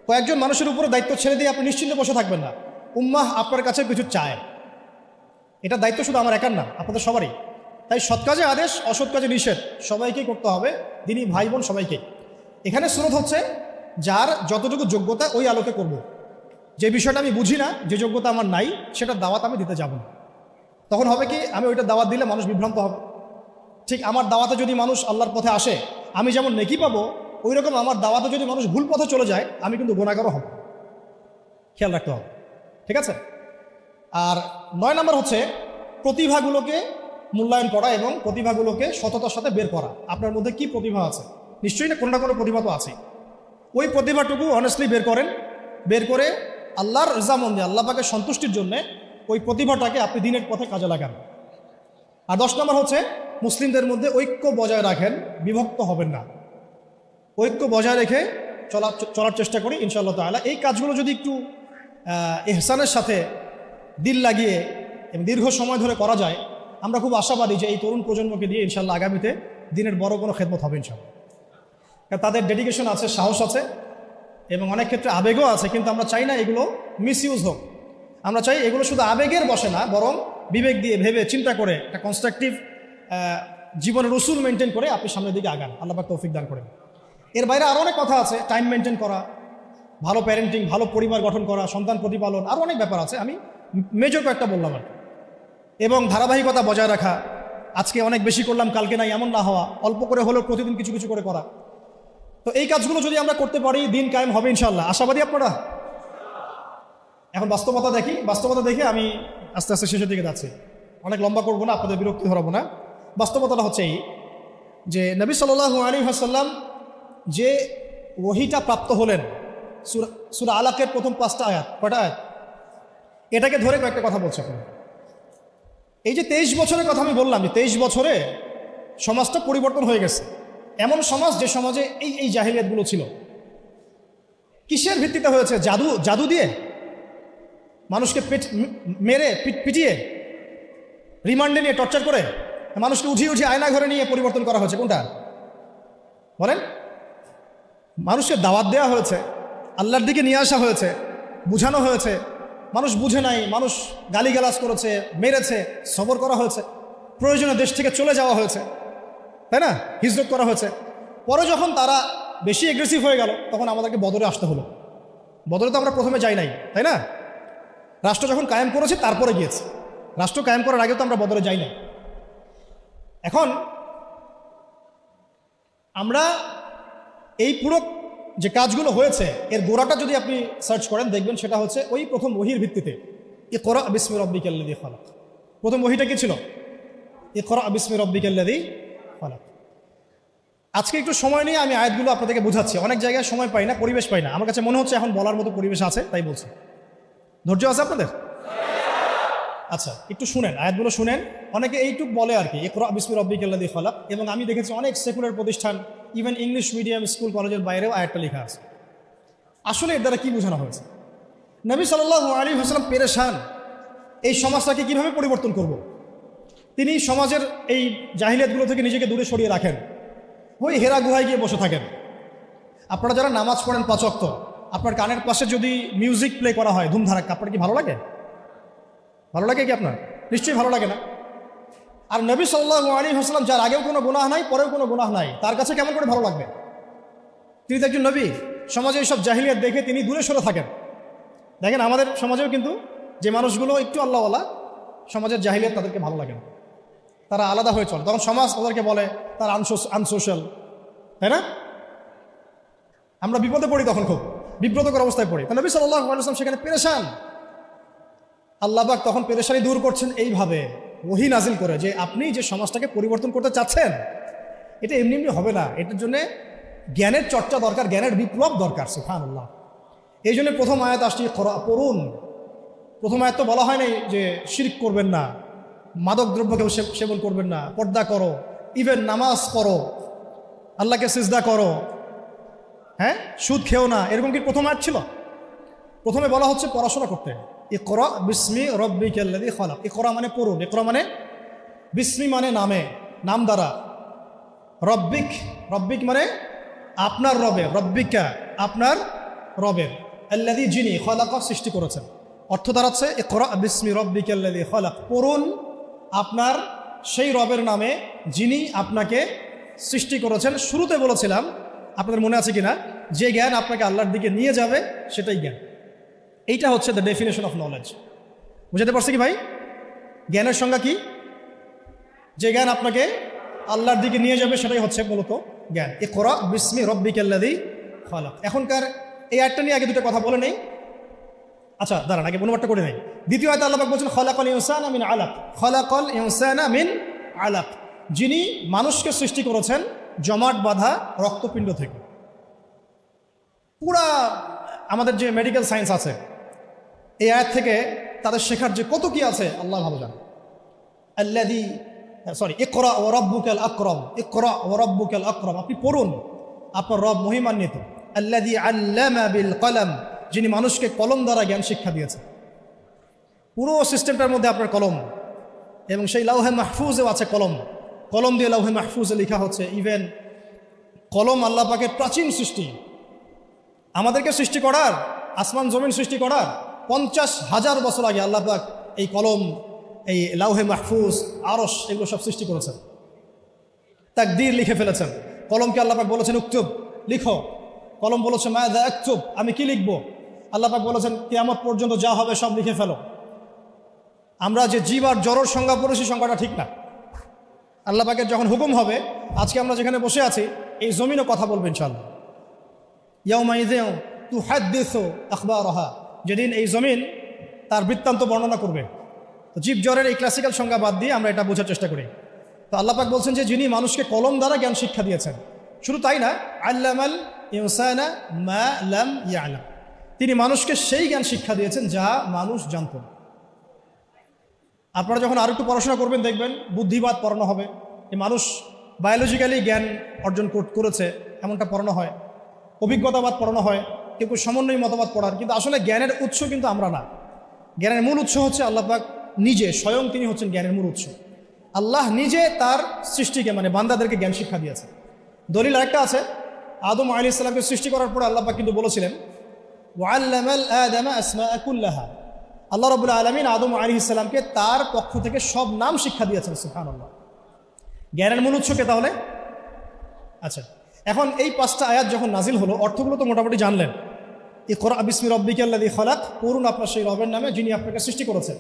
A: কয়েকজন মানুষের উপরে দায়িত্ব ছেড়ে দিয়ে আপনি নিশ্চিন্তে বসে থাকবেন না। উম্মাহ আপনার কাছে কিছু চায়, এটা দায়িত্ব শুধু আমার একার না, আপনাদের সবারই। তাই সৎ কাজে আদেশ, অসৎ কাজে নিষেধ সবাইকেই করতে হবে, দিনী ভাই বোন সবাইকেই। এখানে সুরত হচ্ছে যার যতটুকু যোগ্যতা ওই আলোকে করব। যে বিষয়টা আমি বুঝি না, যে যোগ্যতা আমার নাই, সেটা দাওয়াত আমি দিতে যাব না। তখন হবে কি, আমি ওইটা দাওয়াত দিলে মানুষ বিভ্রান্ত হবে। ঠিক আমার দাওয়াতে যদি মানুষ আল্লাহর পথে আসে, আমি যেমন নেকি পাবো, ওই রকম আমার দাওয়াতে যদি মানুষ ভুল পথে চলে যায়, আমি কিন্তু গুনাহগারও হব। খেয়াল রাখতে হবে, ঠিক আছে? আর 9 নম্বর হচ্ছে প্রতিভাগুলোকে মূল্যায়ন করা এবং প্রতিভাগুলোকে সততার সাথে বের করা। আপনার মধ্যে কি প্রতিভা আছে, নিশ্চয়ই না কোনো না কোনো প্রতিভা তো আছে। ওই প্রতিভাটুকু অনেস্টলি বের করেন, বের করে আল্লাহর রেজামন্দি, আল্লাহ পাকের সন্তুষ্টির জন্যে ওই প্রতিভাটাকে আপনি দিনের পথে কাজে লাগান। আর 10 নম্বর হচ্ছে মুসলিমদের মধ্যে ঐক্য বজায় রাখেন, বিভক্ত হবেন না। ঐক্য বজায় রেখে চলার চেষ্টা করি ইনশাআল্লাহ তাআলা। এই কাজগুলো যদি একটু ইহসানের সাথে দিল লাগিয়ে এবং দীর্ঘ সময় ধরে করা যায়, আমরা খুব আশাবাদী যে এই তরুণ প্রজন্মকে দিয়ে ইনশাআল্লাহ আগামীতে দিনের বড় কোনো খেদমত হবে ইনশাআল্লাহ। তাদের ডেডিকেশন আছে, সাহস আছে এবং অনেক ক্ষেত্রে আবেগও আছে, কিন্তু আমরা চাই না এগুলো মিসইউজ হোক। আমরা চাই এগুলো শুধু আবেগের বসে না, বরং বিবেক দিয়ে ভেবে চিন্তা করে একটা কনস্ট্রাকটিভ জীবনের উসুল মেনটেন করে আপনি সামনের দিকে আগান। আল্লাহ পাক তৌফিক দান করেন। এর বাইরে আরও অনেক কথা আছে, টাইম মেনটেন করা, ভালো প্যারেন্টিং, ভালো পরিবার গঠন করা, সন্তান প্রতিপালন, আরও অনেক ব্যাপার আছে। আমি মেজর কয়েকটা বললাম আর কি। এবং ধারাবাহিকতা বজায় রাখা, আজকে অনেক বেশি করলাম কালকে নাই এমন না হওয়া, অল্প করে হলেও প্রতিদিন কিছু কিছু করে করা। তো এই কাজগুলো যদি আমরা করতে পারি, দিন কায়েম হবে ইনশাআল্লাহ। আশাবাদী আপনারা? এখন বাস্তবতা দেখি, বাস্তবতা দেখে আমি আস্তে আস্তে শেষের দিকে যাচ্ছি, অনেক লম্বা করবো না, আপনাদের বিরক্তি ধরাবো না। বাস্তবতাটা হচ্ছে এই যে নবী সাল্লাল্লাহু আলাইহি ওয়াসাল্লাম যে ওহীটা প্রাপ্ত হলেন, সূরা আলাকের প্রথম 5টা আয়াত, কয়টা আয়াত, এটাকে ধরে কয়েকটা কথা বলছে আপনি। এই যে 23 বছরের কথা আমি বললাম, যে 23 বছরে সমাজটা পরিবর্তন হয়ে গেছে। এমন সমাজ যে সমাজে এই জাহিলিয়াতগুলো ছিল, কিসের ভিত্তিতে হয়েছে? জাদু দিয়ে, মানুষকে মেরে পিটিয়ে, রিমান্ডে নিয়ে টর্চার করে, মানুষকে উঠিয়ে উঠিয়ে আয়না ঘরে নিয়ে পরিবর্তন করা হয়েছে। কোনটা বলেন? মানুষকে দাওয়াত দেওয়া হয়েছে, আল্লাহর দিকে নিয়ে আসা হয়েছে, বুঝানো হয়েছে, মানুষ বুঝে নাই, মানুষ গালিগালাজ করেছে, মেরেছে, সবর করা হয়েছে, প্রয়োজনে দেশ থেকে চলে যাওয়া হয়েছে, তাই না? হিজরত করা হয়েছে। পরে যখন তারা বেশি এগ্রেসিভ হয়ে গেল, তখন আমাদেরকে বদরে আসতে হলো। বদরে তো আমরা প্রথমে যাই নাই, তাই না? রাষ্ট্র যখন কায়েম করেছে তারপরে গিয়েছে, রাষ্ট্র কায়েম করার আগে তো আমরা বদরে যাই নাই। এখন আমরা এই পুরো যে কাজগুলো হয়েছে, এর গোড়াটা যদি আপনি সার্চ করেন, দেখবেন সেটা হচ্ছে ওই প্রথম ওহীর ভিত্তিতে। ইকরা বিসমি রাব্বিকাল্লাযী খালাক। প্রথম ওহীটা কি ছিল? ইকরা বিসমি রাব্বিকাল্লাযী খালাক। আজকে একটু সময় নিয়ে আমি আয়াতগুলো আপনাদেরকে বোঝাচ্ছি। অনেক জায়গায় সময় পাই না, পরিবেশ পাই না। আমার কাছে মনে হচ্ছে এখন বলার মতো পরিবেশ আছে, তাই বলছি। ধৈর্য আছে আপনাদের? আচ্ছা, একটু শুনেন, আয়াতগুলো শুনেন। অনেকে এইটুক বলে আর কি, ইকরা বিসমি রাব্বিকাল্লাযী খালাক। এবং আমি দেখেছি অনেক সেকুলার প্রতিষ্ঠান, ইভেন ইংলিশ মিডিয়াম স্কুল কলেজের বাইরেও আয়াতটা লেখা আছে। আসলে এর দ্বারা কি বোঝানো হয়েছে? নবী সাল্লাল্লাহু আলাইহি ওয়াসাল্লাম পেরেশান, এই সমাজটাকে কিভাবে পরিবর্তন করব। তিনি সমাজের এই জাহিলিয়াতগুলো থেকে নিজেকে দূরে সরিয়ে রাখেন, ওই হেরা গুহায় গিয়ে বসে থাকেন। আপনারা যারা নামাজ পড়েন 5 ওয়াক্ত, আপনার কানের পাশে যদি মিউজিক প্লে করা হয় ধুমধারাক্কা, আপনার কি ভালো লাগে? ভালো লাগে কি আপনার? নিশ্চয়ই ভালো লাগে না। আর নবী সাল্লাল্লাহু আলাইহি ওয়াসাল্লাম, যার আগেও কোনো গুনাহ নাই, পরেও কোনো গুনাহ নাই, তার কাছে কেমন করে ভালো লাগবে? তিনি তো একজন নবী। সমাজে এইসব জাহিলিয়াত দেখে তিনি দূরে সরে থাকেন। দেখেন আমাদের সমাজেও কিন্তু যে মানুষগুলো একটু আল্লাহওয়ালা, সমাজের জাহিলিয়াত তাদেরকে ভালো লাগে না, তারা আলাদা হয়ে চলে। তখন সমাজ ওদেরকে বলে তারা আনসোশ্যাল, তাই না? আমরা বিপদে পড়ি, তখন খুব বিব্রতকর অবস্থায় পড়ি। নবী সাল্লাল্লাহু আলাইহি ওয়াসাল্লাম সেখানে পেরেশান। আল্লাহ পাক তখন পেরেশানি দূর করছেন এইভাবে ওহী নাজিল করে যে আপনি যে সমাজটাকে পরিবর্তন করতে চাচ্ছেন এটা এমনি এমনি হবে না, এটার জন্য জ্ঞানের চর্চা দরকার, জ্ঞানের বিপ্লব দরকার। সুবহানাল্লাহ। এই জন্য প্রথম আয়াত আসছে পড়ুন। প্রথম আয়াত তো বলা হয় নাই যে শিরক করবেন না, মাদক দ্রব্য কেউ সেবন করবেন না, পর্দা করো, ইভেন নামাজ পড়ো, আল্লাহকে সিজদা করো, হ্যাঁ, সুদ খেও না, এরকম কি প্রথম আয়াত ছিল? প্রথমে বলা হচ্ছে পড়াশোনা করতে। ইকরা বিস্মি রব্বিকাল্লাযী খালাক। ইকরা মানে পড়ুন, ইকরা মানে বিস্মি মানে নামে, নাম দ্বারা, রব্বিক, রব্বিক মানে আপনার রবের, রব্বিকা আপনার রবের, আল্লাযী যিনি, খালাক সৃষ্টি করেছেন। অর্থ দাঁড়াচ্ছে ইকরা বিস্মি রব্বিকাল্লাযী খালাক, পড়ুন আপনার সেই রবের নামে যিনি আপনাকে সৃষ্টি করেছেন। শুরুতে বলেছিলাম, আপনাদের মনে আছে কিনা, যে জ্ঞান আপনাকে আল্লাহর দিকে নিয়ে যাবে সেটাই জ্ঞান। এইটা হচ্ছে দ্য ডেফিনেশন অফ নলেজ। বুঝাতে পারছি কি ভাই? জ্ঞানের সংজ্ঞা কি? যে জ্ঞান আপনাকে আল্লাহর দিকে নিয়ে যাবে সেটাই হচ্ছে মূলত জ্ঞান। ইকরা বিস্মি রব্বিকাল্লাযী খালাক। এখনকার এই আয়াতটা নিয়ে আগে দুটো কথা বলে নেই। আচ্ছা দাঁড়ান, আগে অনুবাদটা করে নেই। দ্বিতীয় আয়াতে আল্লাহ পাক বলছেন খালাকাল ইনসানা মিন আলাক, খালাকাল ইনসানা মিন আলাক, যিনি মানুষকে সৃষ্টি করেছেন জমাট বাঁধা রক্তপিণ্ড থেকে। পুরা আমাদের যে মেডিকেল সায়েন্স আছে এই আয়াত থেকে তাদের শেখার যে কত কি আছে আল্লাহ ভালো জানেন। ইকরা ওয়া রাব্বুকাল আকরাম, ইকরা ওয়া রাব্বুকাল আকরাম, আপনি পড়ুন, আপনার রব মহিমান্বিত। আল্লাযী আল্লামা বিল কলম, যিনি মানুষকে কলম দ্বারা জ্ঞান শিক্ষা দিয়েছেন। পুরো সিস্টেমটার মধ্যে আপনার কলম, এবং সেই লাউহে মাহফুজেও আছে কলম। কলম দিয়ে লাউহে মাহফুজে লেখা হচ্ছে। ইভেন কলম আল্লাহ পাকের প্রাচীন সৃষ্টি। আমাদেরকে সৃষ্টি করার, আসমান জমিন সৃষ্টি করার 50,000 বছর আগে আল্লাহ পাক এই কলম, এই লাউহে মাহফুজ, আরশ, এগুলো সব সৃষ্টি করেছেন। তাকদীর লিখে ফেলেছেন। কলমকে আল্লাহ পাক বলেছেন উক্তুব, লিখো। কলম বলেছে মাযা আকতুব, আমি কি লিখবো? আল্লাহ পাক বলেছেন কিয়ামত পর্যন্ত যা হবে সব লিখে ফেলো। আমরা যে জীব আর জড়র সংজ্ঞা পড়েছি, সংজ্ঞাটা ঠিক না। আল্লাহ পাকের যখন হুকুম হবে, আজকে আমরা যেখানে বসে আছি এই জমিনও কথা বলবে ইনশাআল্লাহ। ইয়াউমাইযিন তুহাদ্দিসু আখবারাহা, যেদিন এই জমিন তার বৃত্তান্ত বর্ণনা করবে। তো জীব জ্বরের এই ক্লাসিক্যাল সংজ্ঞা বাদ দিয়ে আমরা এটা বোঝার চেষ্টা করি। তো আল্লাহ পাক বলছেন যে যিনি মানুষকে কলম দ্বারা জ্ঞান শিক্ষা দিয়েছেন। শুধু তাই না, আল্লামাল ইনসানা মা লাম ইয়ালাম, তিনি মানুষকে সেই জ্ঞান শিক্ষা দিয়েছেন যা মানুষ জানত না। আপনারা যখন আর একটু পড়াশোনা করবেন দেখবেন বুদ্ধিবাদ পড়ানো হবে। এই মানুষ বায়োলজিক্যালি জ্ঞান অর্জন করেছে এমনটা পড়ানো হয়। অভিজ্ঞতাবাদ পড়ানো হয়, কেউ কেউ সমন্বয় মতবাদ পড়ার। কিন্তু আসলে জ্ঞানের উৎস কিন্তু আমরা না। জ্ঞানের মূল উৎস হচ্ছে আল্লাহ পাক নিজে, স্বয়ং তিনি হচ্ছেন জ্ঞানের মূল উৎস। আল্লাহ নিজে তার সৃষ্টিকে, মানে বান্দাদেরকে জ্ঞান শিক্ষা দিয়েছে। দলিল আরেকটা আছে, আদম আলাইহিস সালামকে সৃষ্টি করার পরে আল্লাহ পাক কিন্তু বলেছিলেন ওয়াল্লামাল আদামা আসমাআ কুল্লাহা, আল্লাহ রাব্বুল আলামিন আদম আলাইহিস সালামকে তার পক্ষ থেকে সব নাম শিক্ষা দিয়েছেন। সুবহানাল্লাহ। জ্ঞানের মূল উৎস কে তাহলে? আচ্ছা, এখন এই 5টা আয়াত যখন নাজিল হলো, অর্থগুলো তো মোটামুটি জানলেন। ইকরা বিস্মি রব্বিকাল্লাযী খালাক, পড়ুন আপনার সেই রবের নামে যিনি আপনাকে সৃষ্টি করেছেন।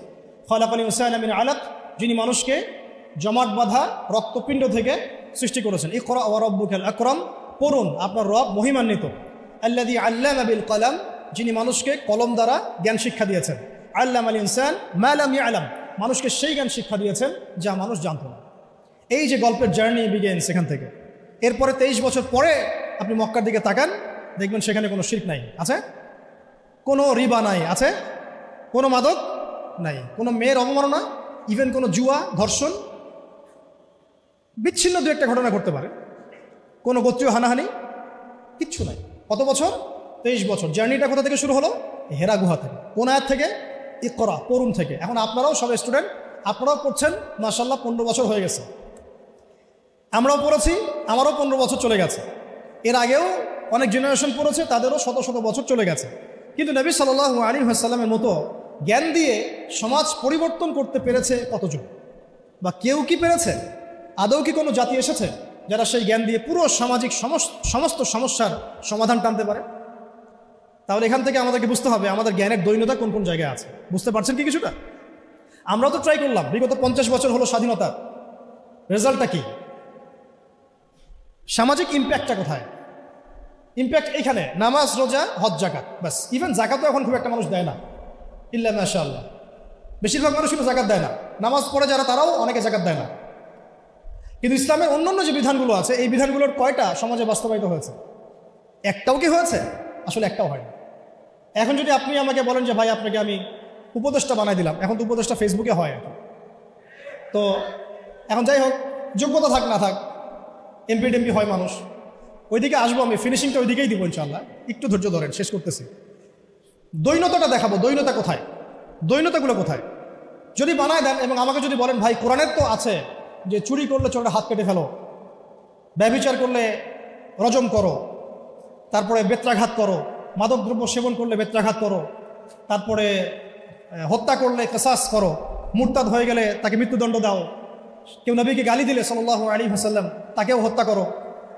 A: খালাকাল ইনসানা মিন আলাক, যিনি মানুষকে জমাট বাঁধা রক্তপিণ্ড থেকে সৃষ্টি করেছেন। ইকরা ওয়া রাব্বুকাল আকরাম, পড়ুন আপনার রব মহিমান্বিত। আল্লাযী আল্লামা বিল কলম, যিনি মানুষকে কলম দ্বারা জ্ঞান শিক্ষা দিয়েছেন। আল্লামাল ইনসান মা লাম ইয়ালাম, মানুষকে সেই জ্ঞান শিক্ষা দিয়েছেন যা মানুষ জানত না। এই যে গল্পের জার্নি বিগেন সেখান থেকে। এরপরে 23 বছর পরে আপনি মক্কার দিকে তাকান, দেখবেন সেখানে কোনো শিরক নাই, আছে? কোনো রিবা নাই, আছে? কোনো মাদক নাই, কোনো মেয়ের অবমাননা, ইভেন কোনো জুয়া, ধর্ষণ, বিচ্ছিন্ন দু একটা ঘটনা ঘটতে পারে, কোনো গোত্রীয় হানাহানি, কিচ্ছু নাই। কত বছর? 23 বছর। জার্নিটা কোথা থেকে শুরু হলো? হেরা গুহা থেকে। কোন আয়াত থেকে? ইকরা, পড়ুন থেকে। এখন আপনারাও সব স্টুডেন্ট, আপনারাও পড়ছেন, মাশাআল্লাহ 15 বছর হয়ে গেছে। আমরাও পড়েছি, আমারও 15 বছর চলে গেছে। এর আগেও অনেক জেনারেশন পড়েছে, তাদেরও শত শত বছর চলে গেছে। কিন্তু নবী সাল্লাল্লাহু আলাইহি ওয়াসাল্লামের মতো জ্ঞান দিয়ে সমাজ পরিবর্তন করতে পেরেছে কতজন? বা কেউ কি পেরেছে? আদৌ কি কোনো জাতি এসেছে যারা সেই জ্ঞান দিয়ে পুরো সামাজিক সমস্ত সমস্যার সমাধান টানতে পারে? তাহলে এখান থেকে আমাদেরকে বুঝতে হবে আমাদের জ্ঞানের দৈন্যতা কোন কোন জায়গায় আছে। বুঝতে পারছেন কি কিছুটা? আমরা তো ট্রাই করলাম, বিগত 50 বছর হলো স্বাধীনতার, রেজাল্টটা কি? সামাজিক ইম্প্যাক্টটা কোথায়? ইম্প্যাক্ট এইখানে, নামাজ, রোজা, হজ, জাকাত, বাস। ইভেন জাকাতও এখন খুব একটা মানুষ দেয় না, ইল্লা মাশাআল্লাহ। বেশিরভাগ মানুষ কিন্তু জাকাত দেয় না, নামাজ পড়ে যারা তারাও অনেকে জাকাত দেয় না। কিন্তু ইসলামের অন্যান্য যে বিধানগুলো আছে এই বিধানগুলোর কয়টা সমাজে বাস্তবায়িত হয়েছে? একটাও কি হয়েছে? আসলে একটাও হয়নি। এখন যদি আপনি আমাকে বলেন যে ভাই আপনাকে আমি উপদেষ্টা বানাই দিলাম, এখন তো উপদেষ্টা ফেসবুকে হয় এখন, তো এখন যাই হোক, যোগ্যতা থাক না থাক, এমপি টেমপি হয় মানুষ, ওইদিকে আসবো, আমি ফিনিশিংটা ওইদিকেই দিব ইনশাল্লাহ। একটু ধৈর্য ধরেন, শেষ করতেছি। দৈন্যতাটা দেখাবো, দৈন্যতা কোথায়, দৈন্যতাগুলো কোথায়। যদি বানায় দেন এবং আমাকে যদি বলেন ভাই কোরআনের তো আছে যে চুরি করলে চোরের হাত কেটে ফেলো, ব্যভিচার করলে রজম করো, তারপরে বেত্রাঘাত করো, মাদকদ্রব্য সেবন করলে বেত্রাঘাত করো, তারপরে হত্যা করলে কিসাস করো, মুরতাদ হয়ে গেলে তাকে মৃত্যুদণ্ড দাও, কেউ নবীকে গালি দিলে সাল্লাল্লাহু আলাইহি ওয়াসাল্লাম তাকেও হত্যা করো।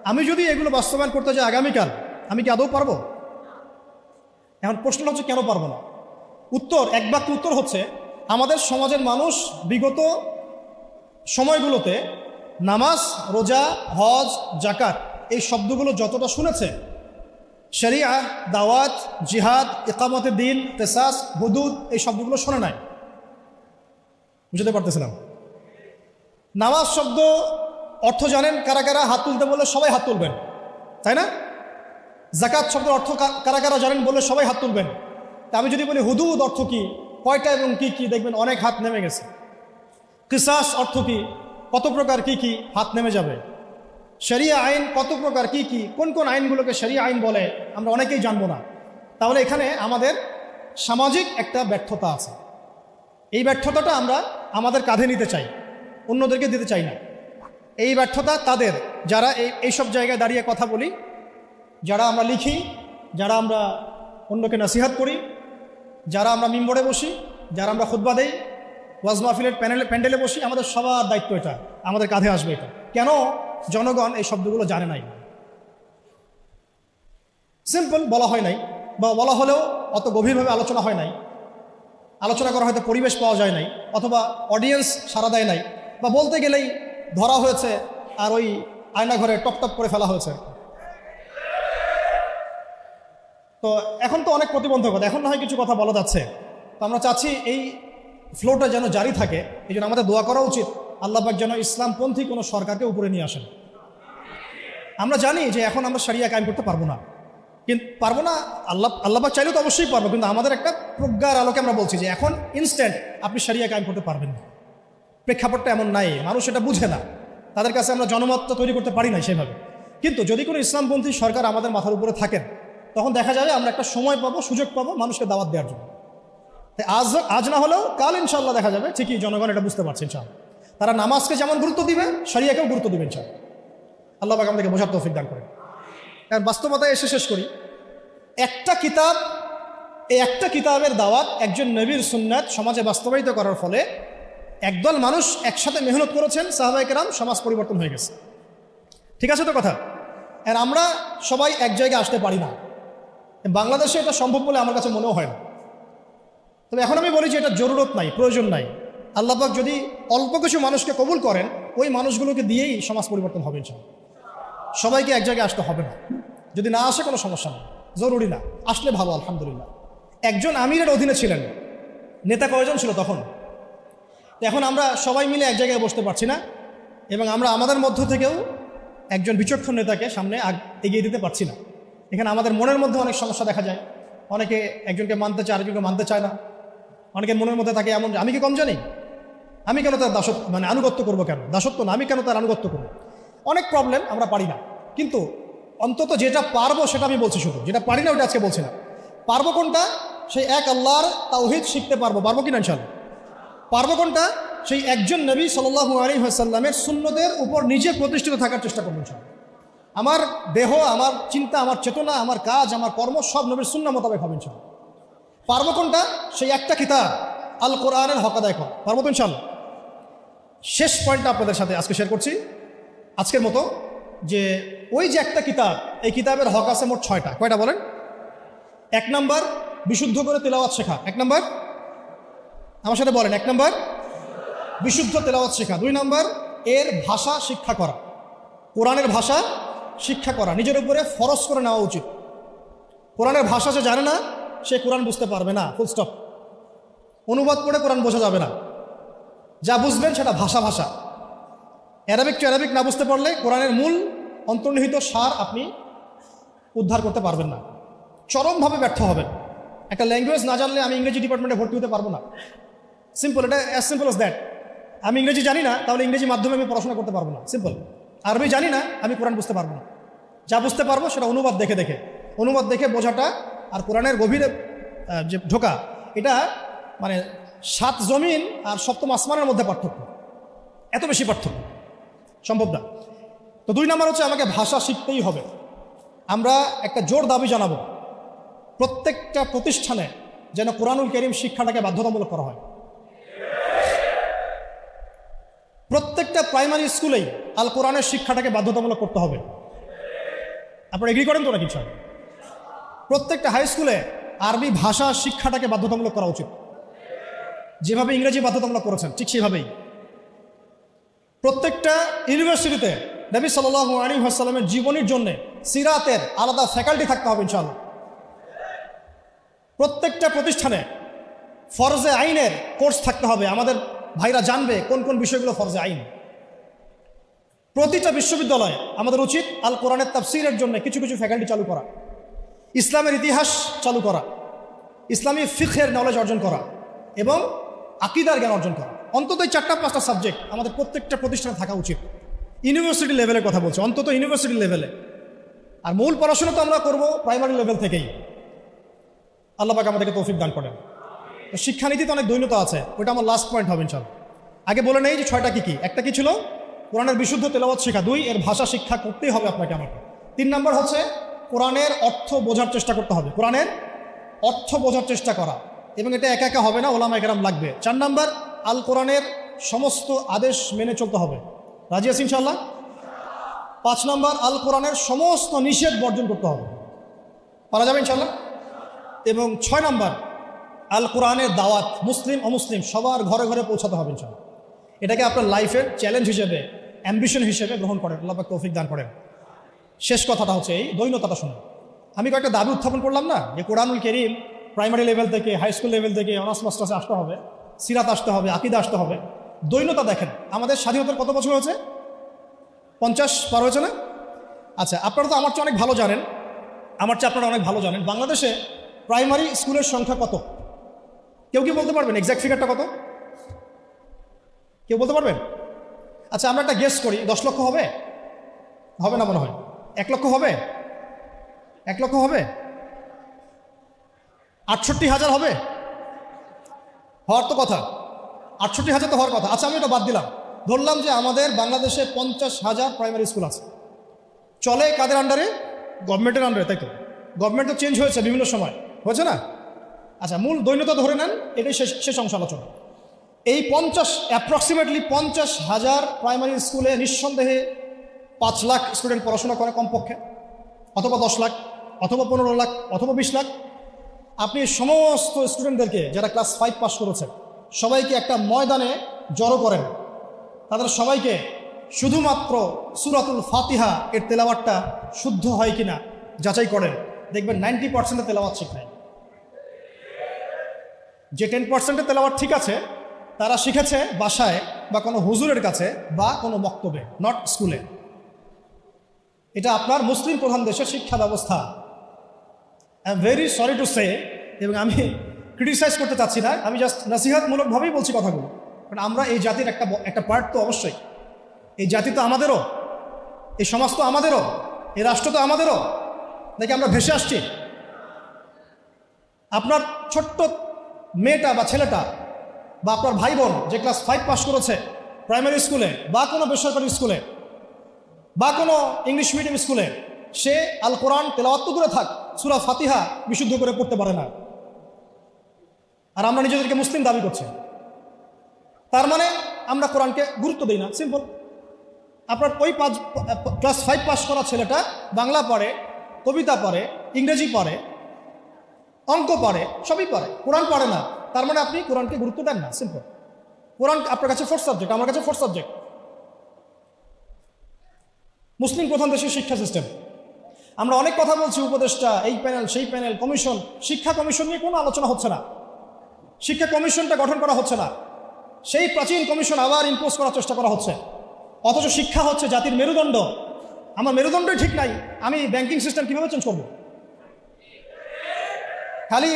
A: আমি যদি এগুলো বাস্তবায়ন করতে যাই আগামীকাল, আমি কি আদৌ পারবো? এখন প্রশ্নটা হচ্ছে কেন পারবো না? উত্তর, এক বাক্য উত্তর হচ্ছে, আমাদের সমাজের মানুষ বিগত সময়গুলোতে নামাজ, রোজা, হজ, জাকাত এই শব্দগুলো যতটা শুনেছে, শরিয়া, দাওয়াত, জিহাদ, ইকামতে দিন, কিসাস, হুদুদ এই শব্দগুলো শোনে নাই। বুঝতে পারতেছিলাম? নামাজ শব্দ অর্থ জানেন কারা কারা? হাত তুলতে বললে সবাই হাত তুলবেন, তাই না? জাকাত শব্দের অর্থ কারা কারা জানেন বললে সবাই হাত তুলবেন। তা আমি যদি বলি হুদুদ অর্থ কি, কয়টা এবং কি কি, দেখবেন অনেক হাত নেমে গেছে। কিসাস অর্থ কি, কত প্রকার, কি কি, হাত নেমে যাবে। শরিয়া আইন কত প্রকার, কি কি, কোন কোন আইনগুলোকে শরিয়া আইন বলে আমরা অনেকেই জানবো না। তাহলে এখানে আমাদের সামাজিক একটা ব্যর্থতা আছে। এই ব্যর্থতাটা আমরা আমাদের কাঁধে নিতে চাই, অন্যদেরকে দিতে চাই না। এই ব্যর্থতা তাদের যারা এইসব জায়গায় দাঁড়িয়ে কথা বলি, যারা আমরা লিখি, যারা আমরা অন্যকে নসিহত করি, যারা আমরা মিম্বরে বসি, যারা আমরা খুতবা দেই, ওয়াজ মাহফিলের প্যান্ডেলে বসি, আমাদের সবার দায়িত্ব এটা, আমাদের কাঁধে আসবে এটা। কেন? জনগণ এই শব্দগুলো জানে নাই, সিম্পল বলা হয় নাই, বা বলা হলেও অত গভীরভাবে আলোচনা হয় নাই, আলোচনা করা হয়তো পরিবেশ পাওয়া যায় নাই, অথবা অডিয়েন্স সাড়া দেয় নাই, বা বলতে গেলেই ধরা হয়েছে আর ওই আয়নাঘরে টপ করে ফেলা হয়েছে। তো এখন তো অনেক প্রতিবন্ধকতা, এখন না হয় কিছু কথা বলা যাচ্ছে। তো আমরা চাচ্ছি এই ফ্লোটা যেন জারি থাকে, এই জন্য আমাদের দোয়া করা উচিত আল্লাহ পাক যেন ইসলামপন্থী কোনো সরকারকে উপরে নিয়ে আসেন। আমরা জানি যে এখন আমরা শরিয়া কায়েম করতে পারবো না, কিন্তু পারবো না, আল্লাহ পাক চাইলেও তো অবশ্যই পারবো, কিন্তু আমাদের একটা প্রজ্ঞার আলোকে আমরা বলছি যে এখন ইনস্ট্যান্ট আপনি শরিয়া কায়েম করতে পারবেন না। প্রেক্ষাপটটা এমন নাই, মানুষ এটা বুঝে না, তাদের কাছে আমরা জনমতটা তৈরি করতে পারি না সেভাবে। কিন্তু যদি কোনো ইসলামপন্থী সরকার আমাদের মাথার উপরে থাকেন, তখন দেখা যাবে আমরা একটা সময় পাবো, সুযোগ পাবো মানুষকে দাওয়াত দেওয়ার জন্য। তাই আজ না হলেও কাল ইনশাল্লাহ দেখা যাবে ঠিকই জনগণ এটা বুঝতে পারছে ইনশাল্লাহ। তারা নামাজকে যেমন গুরুত্ব দিবে, শরিয়াকেও গুরুত্ব দিবে ইনশাল্লাহ। আল্লাহ পাক আমাদেরকে বোঝার তৌফিক দান করেন। কারণ বাস্তবতায় এসে শেষ করি, একটা কিতাব, এই একটা কিতাবের দাওয়াত একজন নবীর সুন্নাত সমাজে বাস্তবায়িত করার ফলে একদল মানুষ একসাথে মেহনত করেছেন, সাহাবায়ে কেরাম, সমাজ পরিবর্তন হয়ে গেছে। ঠিক আছে তো কথা? আর আমরা সবাই এক জায়গায় আসতে পারি না, বাংলাদেশে এটা সম্ভব বলে আমার কাছে মনেও হয় না। তবে এখন আমি বলি যে এটা জরুরত নাই, প্রয়োজন নাই। আল্লাহ পাক যদি অল্প কিছু মানুষকে কবুল করেন, ওই মানুষগুলোকে দিয়েই সমাজ পরিবর্তন হবে ইনশাআল্লাহ। সবাইকে এক জায়গায় আসতে হবে না, যদি না আসে কোনো সমস্যা নেই, জরুরি না, আসলে ভালো, আলহামদুলিল্লাহ। একজন আমিরের অধীনে ছিলেন, নেতা কয়জন ছিল তখন? এখন আমরা সবাই মিলে এক জায়গায় বসতে পারছি না, এবং আমরা আমাদের মধ্য থেকেও একজন বিচক্ষণ নেতাকে সামনে এগিয়ে দিতে পারছি না। এখানে আমাদের মনের মধ্যে অনেক সমস্যা দেখা যায়, অনেকে একজনকে মানতে চায়, আরেকজনকে মানতে চায় না। অনেকের মনের মধ্যে থাকে এমন, আমি কি কম জানি, আমি কেন তার দাসত্ব মানে আনুগত্য করবো, কেন দাসত্ব না, আমি কেন তার আনুগত্য করবো। অনেক প্রবলেম, আমরা পারি না। কিন্তু অন্তত যেটা পারবো সেটা আমি বলছি, শুধু যেটা পারি না ওটা আজকে বলছি না। পারবো কোনটা? সেই এক আল্লাহর তাওহীদ শিখতে পারবো, পারবো কিনা ইনশাআল্লাহ। পারবো কোনটা? সেই একজন নবী সাল্লাল্লাহু আলাইহি ওয়াসাল্লামের সুন্নতের উপর নিজে প্রতিষ্ঠিত থাকার চেষ্টা করবো ইনশাআল্লাহ। আমার দেহ, আমার চিন্তা, আমার চেতনা, আমার কাজ, আমার কর্ম সব নবীর সুন্নাহ মোতাবেক হবে ইনশাআল্লাহ। পারবো কোনটা? সেই একটা কিতাব আল কোরআনের হক আদায় করা, পারবো তো ইনশাআল্লাহ। শেষ পয়েন্টটা আপনাদের সাথে আজকে শেয়ার করছি আজকের মতো, যে ওই যে একটা কিতাব, এই কিতাবের হক আছে মোট 6টা। কয়টা বলেন? 1 নাম্বার বিশুদ্ধ করে তেলাওয়াত শেখা, 1 নাম্বার, আমার সাথে বলেন, 1 নাম্বার বিশুদ্ধ তেলাওয়াত শেখা। 2 নাম্বার এর ভাষা শিক্ষা করা, কোরআনের ভাষা শিক্ষা করা, নিজের উপরে ফরজ করে নেওয়া উচিত। কোরআনের ভাষা যে জানে না সে কোরআন বুঝতে পারবে না, ফুল স্টপ। অনুবাদ পড়ে কোরআন বোঝা যাবে না। যা বুঝবেন সেটা ভাষা ভাষা। অ্যারাবিক টু অ্যারাবিক না বুঝতে পারলে কোরআনের মূল অন্তর্নিহিত সার আপনি উদ্ধার করতে পারবেন না, চরমভাবে ব্যর্থ হবেন। একটা ল্যাঙ্গুয়েজ না জানলে আমি ইংরেজি ডিপার্টমেন্টে ভর্তি হতে পারবো না। সিম্পল, এটা অ্যাজ সিম্পল অ্যাজ দ্যাট। আমি ইংরেজি জানি না, তাহলে ইংরেজি মাধ্যমে আমি পড়াশোনা করতে পারবো না। সিম্পল। আরবি জানি না, আমি কোরআন বুঝতে পারবো না। যা বুঝতে পারবো সেটা অনুবাদ দেখে দেখে, অনুবাদ দেখে বোঝাটা আর কোরআনের গভীরে যে ঢোকা, এটা মানে 7 জমিন আর 7ম আসমানের মধ্যে পার্থক্য, এত বেশি পার্থক্য সম্ভব না। তো 2 নম্বর হচ্ছে আমাকে ভাষা শিখতেই হবে। আমরা একটা জোর দাবি জানাবো, প্রত্যেকটা প্রতিষ্ঠানে যেন কোরআনুল কারীম শিক্ষাটাকে বাধ্যতামূলক করা হয়। প্রত্যেকটা প্রাইমারি স্কুলেই আল কোরআনের শিক্ষাটাকে বাধ্যতামূলক করতে হবে। আপনারা এগ্রি করেন তো না? কিছু প্রত্যেকটা হাই স্কুলে আরবি ভাষা শিক্ষাটাকে বাধ্যতামূলক করা উচিত। যেভাবে ইংরেজি বাধ্যতামূলক করেছেন ঠিক সেভাবেই প্রত্যেকটা ইউনিভার্সিটিতে নবী সাল্লাল্লাহু আলাইহি ওয়াসাল্লামের জীবনীর জন্য সিরাতের আলাদা ফ্যাকাল্টি থাকতে হবে ইনশাআল্লাহ। প্রত্যেকটা প্রতিষ্ঠানে ফরজে আইনের কোর্স থাকতে হবে, আমাদের ভাইরা জানবে কোন কোন বিষয়গুলো ফরজে আইন। প্রতিটা বিশ্ববিদ্যালয়ে আমাদের উচিত আল কোরআনের তাফসীরের জন্য কিছু কিছু ফ্যাকাল্টি চালু করা, ইসলামের ইতিহাস চালু করা, ইসলামী ফিকহের নলেজ অর্জন করা এবং আকীদার জ্ঞান অর্জন করা। অন্তত 4-5টা সাবজেক্ট আমাদের প্রত্যেকটা প্রতিষ্ঠানে থাকা উচিত। ইউনিভার্সিটি লেভেলের কথা বলছি, অন্তত ইউনিভার্সিটি লেভেলে। আর মূল পড়াশোনা তো আমরা করব প্রাইমারি লেভেল থেকেই। আল্লাহ পাক আমাদেরকে তৌফিক দান করেন। তো শিক্ষানীতিতে অনেক দৈন্যতা আছে, ওইটা আমার লাস্ট পয়েন্ট হবে ইনশাআল্লাহ। আগে বলে নেই যে 6টা কি কি। একটা কি ছিল? কোরআনের বিশুদ্ধ তেলাওয়াত শেখা। 2, এর ভাষা শিক্ষা করতেই হবে আপনাকে আমাকে। 3 নম্বর হচ্ছে কোরআনের অর্থ বোঝার চেষ্টা করতে হবে, কোরআনের অর্থ বোঝার চেষ্টা করা, এবং এটা একা একা হবে না, ওলামায়ে কেরাম লাগবে। 4 নম্বর আল কোরআনের সমস্ত আদেশ মেনে চলতে হবে। রাজি আছি ইনশাআল্লাহ? 5 নম্বর আল কোরআনের সমস্ত নিষেধ বর্জন করতে হবে। পারা যাবে ইনশাআল্লাহ? এবং 6 নম্বর আল কোরআনের দাওয়াত মুসলিম অমুসলিম সবার ঘরে ঘরে পৌঁছাতে হবে ইনশাআল্লাহ। এটাকে আপনার লাইফের চ্যালেঞ্জ হিসেবে, অ্যাম্বিশন হিসেবে গ্রহণ করেন। আল্লাহ পাক তৌফিক দান করেন। শেষ কথাটা হচ্ছে এই দৈন্যতাটা শুনে আমি কয়েকটা দাবি উত্থাপন করলাম না, যে কোরআনুল কারীম প্রাইমারি লেভেল থেকে, হাই স্কুল লেভেল থেকে অনার্স মাস্টার্সে আসতে হবে, সিরাত আসতে হবে, আকীদা আসতে হবে। দৈন্যতা দেখেন, আমাদের স্বাধীনতার কত বছর হয়েছে? 50 পার হয়েছে না? আচ্ছা, আপনারা তো আমার চেয়ে অনেক ভালো জানেন, আমার চেয়ে আপনারা অনেক ভালো জানেন বাংলাদেশে প্রাইমারি স্কুলের সংখ্যা কত? কেউ কি বলতে পারবেন এক্স্যাক্ট ফিগারটা কত? কেউ বলতে পারবেন? আচ্ছা, আমরা একটা গেস করি, 10 লক্ষ হবে? হবে না মনে হয়। 1 লক্ষ হবে? 1 লক্ষ হবে? 68,000 হবে? হওয়ার তো কথা, 68,000 তো হওয়ার কথা। আচ্ছা, আমি এটা বাদ দিলাম, ধরলাম যে আমাদের বাংলাদেশে 50,000 প্রাইমারি স্কুল আছে। চলে কাদের আন্ডারে? গভর্নমেন্টের আন্ডারে, তাই তো? গভর্নমেন্ট তো চেঞ্জ হয়েছে বিভিন্ন সময়, হয়েছে না? আচ্ছা, মূল দৈন্যতা ধরে নেন, এটাই শেষ অংশ আলোচনা। এই অ্যাপ্রক্সিমেটলি 50,000 প্রাইমারি স্কুলে নিঃসন্দেহে 5 লাখ স্টুডেন্ট পড়াশোনা করে কমপক্ষে, অথবা 10 লাখ, অথবা 15 লাখ, অথবা 20 লাখ। আপনি সমস্ত স্টুডেন্টদেরকে যারা ক্লাস 5 পাস করেছে সবাইকে একটা ময়দানে জড়ো করেন, তাদের সবাইকে শুধুমাত্র সূরাতুল ফাতিহা এর তেলাওয়াতটা শুদ্ধ হয় কিনা যাচাই করেন, দেখবেন 90% তেলাওয়াত ঠিক নাই। যে 10% তেলাওয়াত ঠিক আছে তারা শিখেছে বাসায় বা কোনো হুজুরের কাছে বা কোনো বক্তব্যে, নট স্কুলে। এটা আপনার মুসলিম প্রধান দেশের শিক্ষা ব্যবস্থা। I am very sorry to say, এবং আমি ক্রিটিসাইজ করতে চাচ্ছি না, আমি জাস্ট নসিহতমূলকভাবেই বলছি কথাগুলো। কারণ আমরা এই জাতির একটা পার্ট তো অবশ্যই। এই জাতি তো আমাদেরও, এই সমাজ তো আমাদেরও, এই রাষ্ট্র তো আমাদেরও, নাকি আমরা ভেসে আসছি? আপনার ছোট্ট মেয়েটা বা ছেলেটা বা আপনার ভাই বোন যে ক্লাস 5 পাস করেছে প্রাইমারি স্কুলে বা কোনো বেসরকারি স্কুলে বা কোনো ইংলিশ মিডিয়াম স্কুলে, সে আল কোরআন তেলাওয়াত তো দূরে থাক, সূরা ফাতিহা বিশুদ্ধ করে পড়তে পারে না। আর আমরা নিজেদেরকে মুসলিম দাবি করছি, তার মানে আমরা কোরআনকে গুরুত্ব দিই না। সিম্পল। আপনার ওই ক্লাস 5 পাস করা ছেলেটা বাংলা পড়ে, কবিতা পড়ে, ইংরেজি পড়ে, অঙ্ক পড়ে, সবই পড়ে, কোরআন পড়ে না, তার মানে আপনি কোরআনকে গুরুত্ব দেন না। সিম্পল। কোরআন আপনার কাছে 4th সাবজেক্ট, আমার কাছে 4th সাবজেক্ট। মুসলিম প্রধান দেশের শিক্ষা সিস্টেম। আমরা অনেক কথা বলছি, উপদেষ্টা, এই প্যানেল, সেই প্যানেল, কমিশন, শিক্ষা কমিশন নিয়ে কোনো আলোচনা হচ্ছে না। শিক্ষা কমিশনটা গঠন করা হচ্ছে না, সেই প্রাচীন কমিশন আবার ইম্পোজ করার চেষ্টা করা হচ্ছে। অথচ শিক্ষা হচ্ছে জাতির মেরুদণ্ড। আমার মেরুদণ্ডই ঠিক নাই, আমি ব্যাংকিং সিস্টেম কীভাবে চেঞ্জ করব? খালি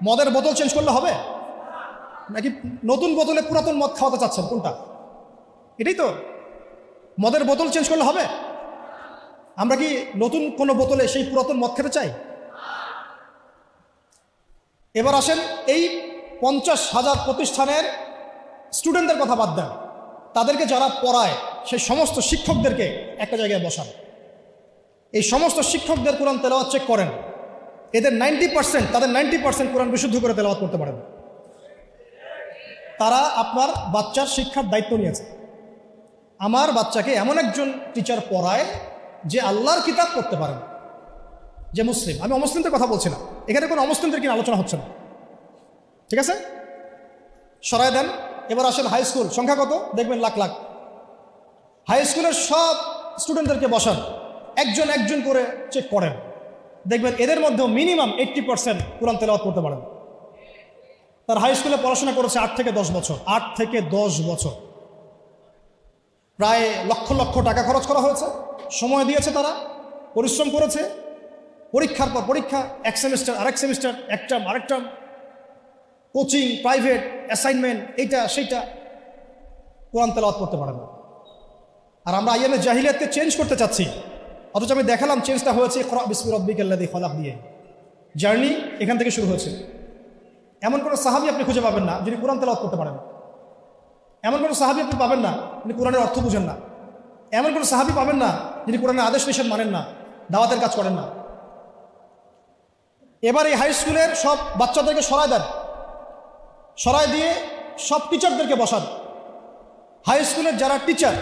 A: মদের বোতল চেঞ্জ করলে হবে, নাকি নতুন বোতলে পুরাতন মদ খাওয়াতে চাচ্ছেন? কোনটা? এটাই তো, মদের বোতল চেঞ্জ করলে হবে? আমরা কি নতুন কোনো বোতলে সেই পুরাতন মদ খেতে চাই? এবার আসেন, এই 50,000 প্রতিষ্ঠানের স্টুডেন্টদের কথা বাদ দেন, তাদেরকে যারা পড়ায় সেই সমস্ত শিক্ষকদেরকে একটা জায়গায় বসান। এই সমস্ত শিক্ষকদের কোরআন তেলাওয়াত চেক করেন, এদের 90% তাদের 90% কোরআন বিশুদ্ধ করে তেলাওয়াত করতে পারেন। তারা আপনার বাচ্চার শিক্ষার দায়িত্ব নিয়েছে। আমার বাচ্চাকে এমন একজন টিচার পড়ায় যে আল্লাহর কিতাব পড়তে পারেন, যে মুসলিম। আমি অমুসলিমদের কথা বলছি না, এখানে কোনো অমুসলিমদের কিনা আলোচনা হচ্ছে না, ঠিক আছে? সরায় দেন। এবার আসেন হাই স্কুল, সংখ্যা কত দেখবেন? লাখ লাখ। হাই স্কুলের সব স্টুডেন্টদেরকে বসান, একজন একজন করে চেক করেন, দেখবেন এদের মধ্যেও মিনিমাম 80% কোরআন তেলাওয়াত করতে পারেন। তার হাই স্কুলে পড়াশোনা করেছে 8 থেকে 10 বছর। 8 থেকে 10 বছর, প্রায় লক্ষ লক্ষ টাকা খরচ করা হয়েছে, সময় দিয়েছে, তারা পরিশ্রম করেছে, পরীক্ষার পর পরীক্ষা, এক সেমিস্টার আরেক সেমিস্টার, এক টার্ম আরেক টার্ম, কোচিং, প্রাইভেট, অ্যাসাইনমেন্ট, এইটা সেইটা, কোরআন তেলাওয়াত করতে পারে না। আর আমরা আইএমএ জাহিলিয়াতকে চেঞ্জ করতে চাচ্ছি, অথচ আমি দেখালাম চেঞ্জটা হয়েছে ইকরা বিসমি রাব্বিকাল্লাযী খলাক দিয়ে। জার্নি এখান থেকে শুরু হয়েছে। এমন কোনো সাহাবী আপনি খুঁজে পাবেন না যিনি কোরআন তেলাওয়াত করতে পারেন। এমন কোনো সাহাবী আপনি পাবেন না যিনি কোরআনের অর্থ বুঝেন না। এমন কোনো সাহাবী পাবেন না যিনি কোরআনের আদেশ নিষেধ মানেন না, দাওয়াতের কাজ করেন না। এবার এই হাই স্কুলের সব বাচ্চাদেরকে সরায় দেন, সরায় দিয়ে সব টিচারদেরকে বসান। হাই স্কুলের যারা টিচার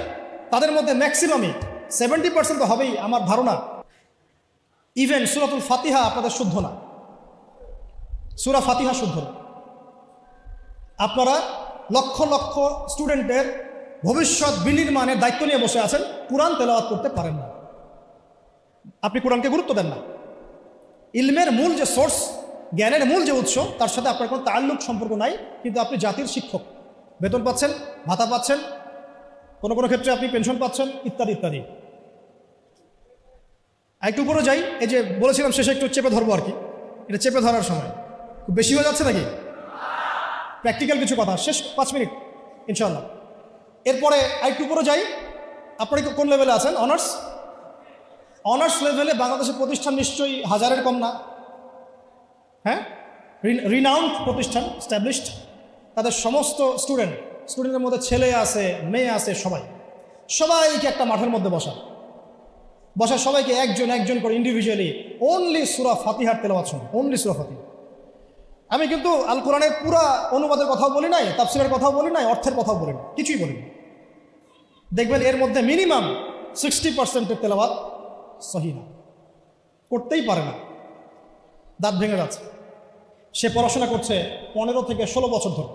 A: তাদের মধ্যে ম্যাক্সিমামই 70% তো হবেই আমার ধারণা। ইভেন সূরাতুল ফাতিহা আপনাদের শুদ্ধ না, সূরা ফাতিহা শুদ্ধ না। আপনারা লক্ষ লক্ষ স্টুডেন্টের ভবিষ্যৎ বিনির্মাণের দায়িত্ব নিয়ে বসে আছেন, কোরআন তেলাওয়াত করতে পারেন না। আপনি কোরআনকে গুরুত্ব দেন না। ইলমের মূল যে সোর্স, জ্ঞানের মূল যে উৎস, তার সাথে আপনার কোনো তাল্লুক সম্পর্ক নাই, কিন্তু আপনি জাতির শিক্ষক, বেতন পাচ্ছেন, ভাতা পাচ্ছেন, কোনো কোনো ক্ষেত্রে আপনি পেনশন পাচ্ছেন, ইত্যাদি ইত্যাদি। একটু উপরে যাই, এই যে বলেছিলাম শেষে একটু চেপে ধরবো আর কি, এটা চেপে ধরার সময় খুব বেশি হয়ে যাচ্ছে নাকি? প্র্যাকটিক্যাল কিছু কথা, শেষ 5 মিনিট ইনশাল্লাহ। এরপরে আরেকটু উপরে যাই, আপনি কোন লেভেলে আছেন? অনার্স। অনার্স লেভেলে বাংলাদেশের প্রতিষ্ঠান নিশ্চয়ই 1000-এর কম না, হ্যাঁ? রিনাউন্ড প্রতিষ্ঠান, স্ট্যাবলিশড। তাদের সমস্ত স্টুডেন্টের মধ্যে ছেলে আছে, মেয়ে আছে, সবাইকে একটা মাঠের মধ্যে বসা সবাইকে একজন একজন করে ইন্ডিভিজুয়ালি অনলি সূরা ফাতিহার তেলাওয়াত শুনুন, অনলি সূরা ফাতিহা। আমি কিন্তু আল কোরআনের পুরা অনুবাদের কথাও বলি নাই, তাফসীরের কথাও বলি নাই, অর্থের কথাও বলি না, কিছুই বলি না। দেখবেন এর মধ্যে মিনিমাম 60%-এর তেলাওয়াত সহিহ না, করতেই পারে না, দাঁত ভেঙে যাচ্ছে। সে পড়াশোনা করছে 15 থেকে 16 বছর ধরে,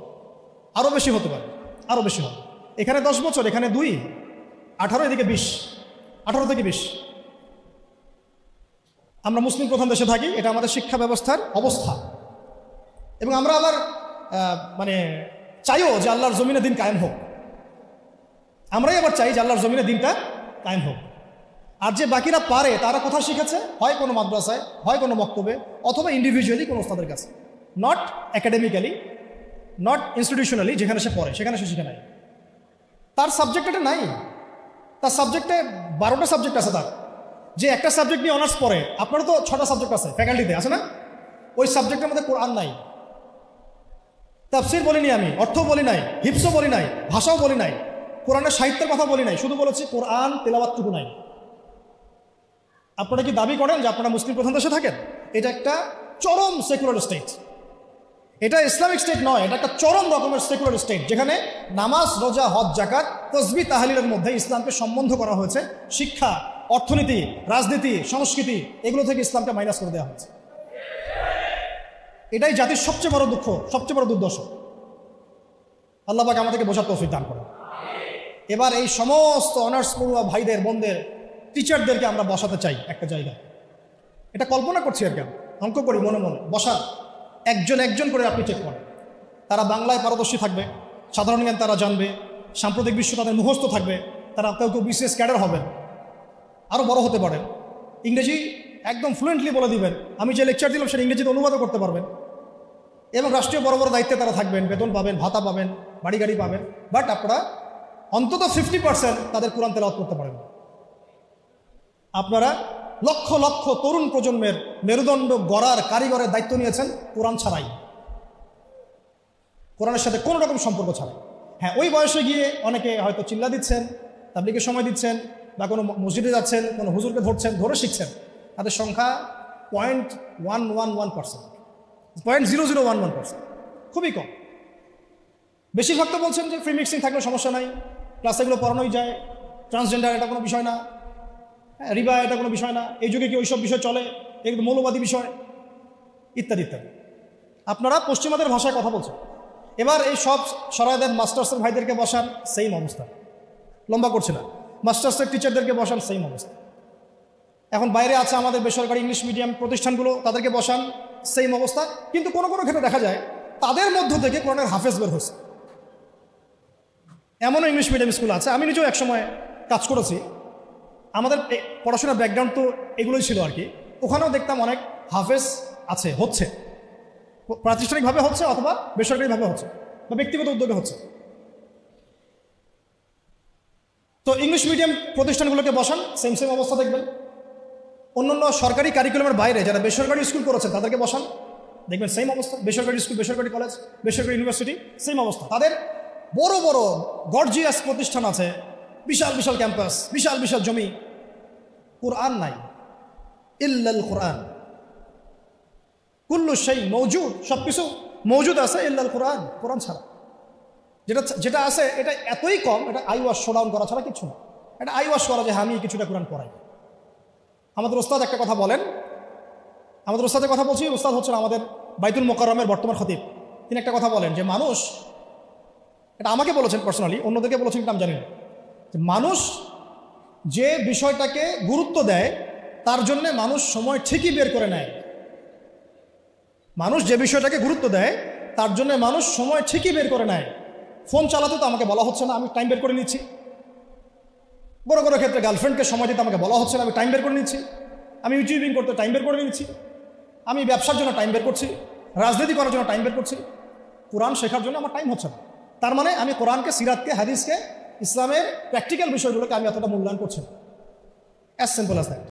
A: আরও বেশি হতে পারে, আরও বেশি হবে। এখানে 10 বছর, এখানে 2, 18, এদিকে 20, 18 থেকে 20। আমরা মুসলিম প্রধান দেশে থাকি, এটা আমাদের শিক্ষা ব্যবস্থার অবস্থা। এবং আমরা আবার মানে চাইও যে আল্লাহর জমিনে দিন কায়েম হোক। আমরাই আবার চাই যে আল্লাহর জমিনে দিনটা কায়েম হোক। আর যে বাকিরা পারে তারা কোথায় শিখেছে? হয় কোনো মাদ্রাসায়, হয় কোনো মক্তবে, অথবা ইন্ডিভিজুয়ালি কোনো ওস্তাদের কাছে, নট একাডেমিক্যালি, নট ইনস্টিটিউশনালি। যেখানে সে পড়ে সেখানে সে শিখে নাই, তার সাবজেক্ট এটা নাই। তার সাবজেক্টে 12টা সাবজেক্ট আছে তার। যে একটা সাবজেক্ট নিয়ে অনার্স পড়ে, আপনারও তো 6টা সাবজেক্ট আছে ফ্যাকাল্টিতে, আছে না? ওই সাবজেক্টের মধ্যে কোরআন নাই, তাফসীর বলিনি আমি, অর্থ বলি নাই, হিফজও বলি নাই, ভাষাও বলি নাই, কোরআনের সাহিত্যের কথা বলি নাই, শুধু বলেছি কোরআন তেলাওয়াতটুকু নাই। আপনারা কি দাবি করেন যে আপনারা মুসলিম প্রধান দেশে থাকেন? এটা একটা চরম সেকুলার স্টেট, এটা ইসলামিক স্টেট নয়, এটা একটা চরম রকমের সেকুলার স্টেট, যেখানে নামাজ, রোজা, হজ, জাকাত, তাসবিহ, তাহলিলের মধ্যে ইসলামকে সম্বন্ধ করা হয়েছে। শিক্ষা, অর্থনীতি, রাজনীতি, সংস্কৃতি, এগুলো থেকে ইসলামকে মাইনাস করে দেওয়া হয়েছে। এটাই জাতির সবচেয়ে বড় দুঃখ, সবচেয়ে বড় দুর্দশা। আল্লাহ পাক আমাদেরকে বোঝার তৌফিক দান করেন। এবার এই সমস্ত অনার্স পড়ুয়া ভাইদের, বোনদের, টিচারদেরকে আমরা বসাতে চাই একটা জায়গায়। এটা কল্পনা করছি আর কেন, অঙ্ক করি মনে মনে, বসান, একজন একজন করে আপনি চেক করেন। তারা বাংলায় পারদর্শী থাকবে, সাধারণ জ্ঞান তারা জানবে, সাম্প্রতিক বিশ্ব তাদের মুখস্থ থাকবে, তারা কেউ কেউ বিসিএস ক্যাডার হবেন, আরও বড় হতে পারেন, ইংরেজি একদম ফ্লুয়েন্টলি বলে দিবেন, আমি যে লেকচার দিলাম সেটা ইংরেজিতে অনুবাদও করতে পারবেন, এবং রাষ্ট্রীয় বড় বড় দায়িত্বে তারা থাকবেন, বেতন পাবেন, ভাতা পাবেন, বাড়ি গাড়ি পাবেন। বাট আপনারা অন্তত 50% তাদের কোরআন তেলাওয়াত করতে পারেন। আপনারা লক্ষ লক্ষ তরুণ প্রজন্মের মেরুদণ্ড গড়ার কারিগরের দায়িত্ব নিয়েছেন কোরআন ছাড়াই, কোরআনের সাথে কোনো রকম সম্পর্ক ছাড়াই। হ্যাঁ, ওই বয়সে গিয়ে অনেকে হয়তো চিল্লা দিচ্ছেন, তাবলীগের সময় দিচ্ছেন, বা কোনো মসজিদে যাচ্ছেন, কোনো হুজুরকে ধরছেন, ধরে শিখছেন, তাদের সংখ্যা 0.111%, 0.0011%, খুবই কম। বেশিরভাগ তো বলছেন যে ফ্রি মিক্সিং থাকলে সমস্যা নাই, ক্লাসে এগুলো পড়ানোই যায়, ট্রান্সজেন্ডার এটা কোনো বিষয় না, হ্যাঁ রিবা এটা কোনো বিষয় না, এই যুগে কি ওইসব বিষয় চলে, এগুলো মৌলবাদী বিষয়, ইত্যাদি ইত্যাদি। আপনারা পশ্চিমাদের ভাষায় কথা বলছেন। এবার এই সব সরাইদের মাস্টার্সের ভাইদেরকে বসান, সেম অবস্থা, লম্বা করছে না, মাস্টার্সের টিচারদেরকে বসান, সেম অবস্থা। এখন বাইরে আছে আমাদের বেসরকারি ইংলিশ মিডিয়াম প্রতিষ্ঠানগুলো, তাদেরকে বসান, সেম অবস্থা। কিন্তু কোনো কোনো ক্ষেত্রে দেখা যায় তাদের মধ্য থেকে কোরআনের হাফেজ বের হয়েছে। এমনও ইংলিশ মিডিয়াম স্কুল আছে, আমি নিজেও একসময় কাজ করেছি, আমাদের পড়াশোনার ব্যাকগ্রাউন্ড তো এগুলোই ছিল আর কি। ওখানেও দেখতাম অনেক হাফেজ আছে, হচ্ছে, প্রাতিষ্ঠানিকভাবে হচ্ছে অথবা বেসরকারিভাবে হচ্ছে বা ব্যক্তিগত উদ্যোগে হচ্ছে। তো ইংলিশ মিডিয়াম প্রতিষ্ঠানগুলোকে বসান, সেম সেম অবস্থা দেখবেন। অন্যান্য সরকারি কারিকুলামের বাইরে যারা বেসরকারি স্কুল করেছেন তাদেরকে বসান, দেখবেন সেম অবস্থা। বেসরকারি স্কুল, বেসরকারি কলেজ, বেসরকারি ইউনিভার্সিটি, সেম অবস্থা। তাদের বড় বড় গর্জিয়াস প্রতিষ্ঠান আছে, বিশাল বিশাল ক্যাম্পাস, বিশাল বিশাল জমি, কোরআন নাই। ইল্লাল কোরআন, কুল্লু শাই মওজুদ, সব কিছু মওজুদ আছে ইল্লাল কোরআন, কোরআন ছাড়া। যেটা আছে এটা এতই কম, এটা আই ওয়াশ শোডাউন করা ছাড়া কিছু না। এটা আই ওয়াশ করা যে আমি কিছুটা কোরআন পড়াই। আমাদের ওস্তাদ একটা কথা বলেন, আমাদের ওস্তাদের কথা বলছি, ওস্তাদ হচ্ছেন আমাদের বাইতুল মোকাররমের বর্তমান খতিব। তিনি একটা কথা বলেন যে মানুষ, এটা আমাকে বলেছেন পার্সোনালি, অন্যদেরকে বলেছেন কিন্তু আমি জানি না, যে মানুষ যে বিষয়টাকে গুরুত্ব দেয় তার জন্য মানুষ সময় ঠিকই বের করে নেয়। মানুষ যে বিষয়টাকে গুরুত্ব দেয় তার জন্য মানুষ সময় ঠিকই বের করে নেয়। ফোন চালাতে তো আমাকে বলা হচ্ছে না, আমি টাইম বের করে নিচ্ছি। বড় বড় ক্ষেত্রে গার্লফ্রেন্ডকে সময় দিতে আমাকে বলা হচ্ছে না, আমি টাইম বের করে নিচ্ছি। আমি ইউটিউবিং করতে টাইম বের করে নিচ্ছি। আমি ব্যবসার জন্য টাইম বের করছি, রাজনীতি করার জন্য টাইম বের করছি। কোরআন শেখার জন্য আমার টাইম হচ্ছে না। তার মানে আমি কোরআনকে, সিরাতকে, হাদিসকে, ইসলামের প্র্যাকটিক্যাল বিষয়গুলোকে আমি এতটা মূল্যায়ন করছি না। As simple as that.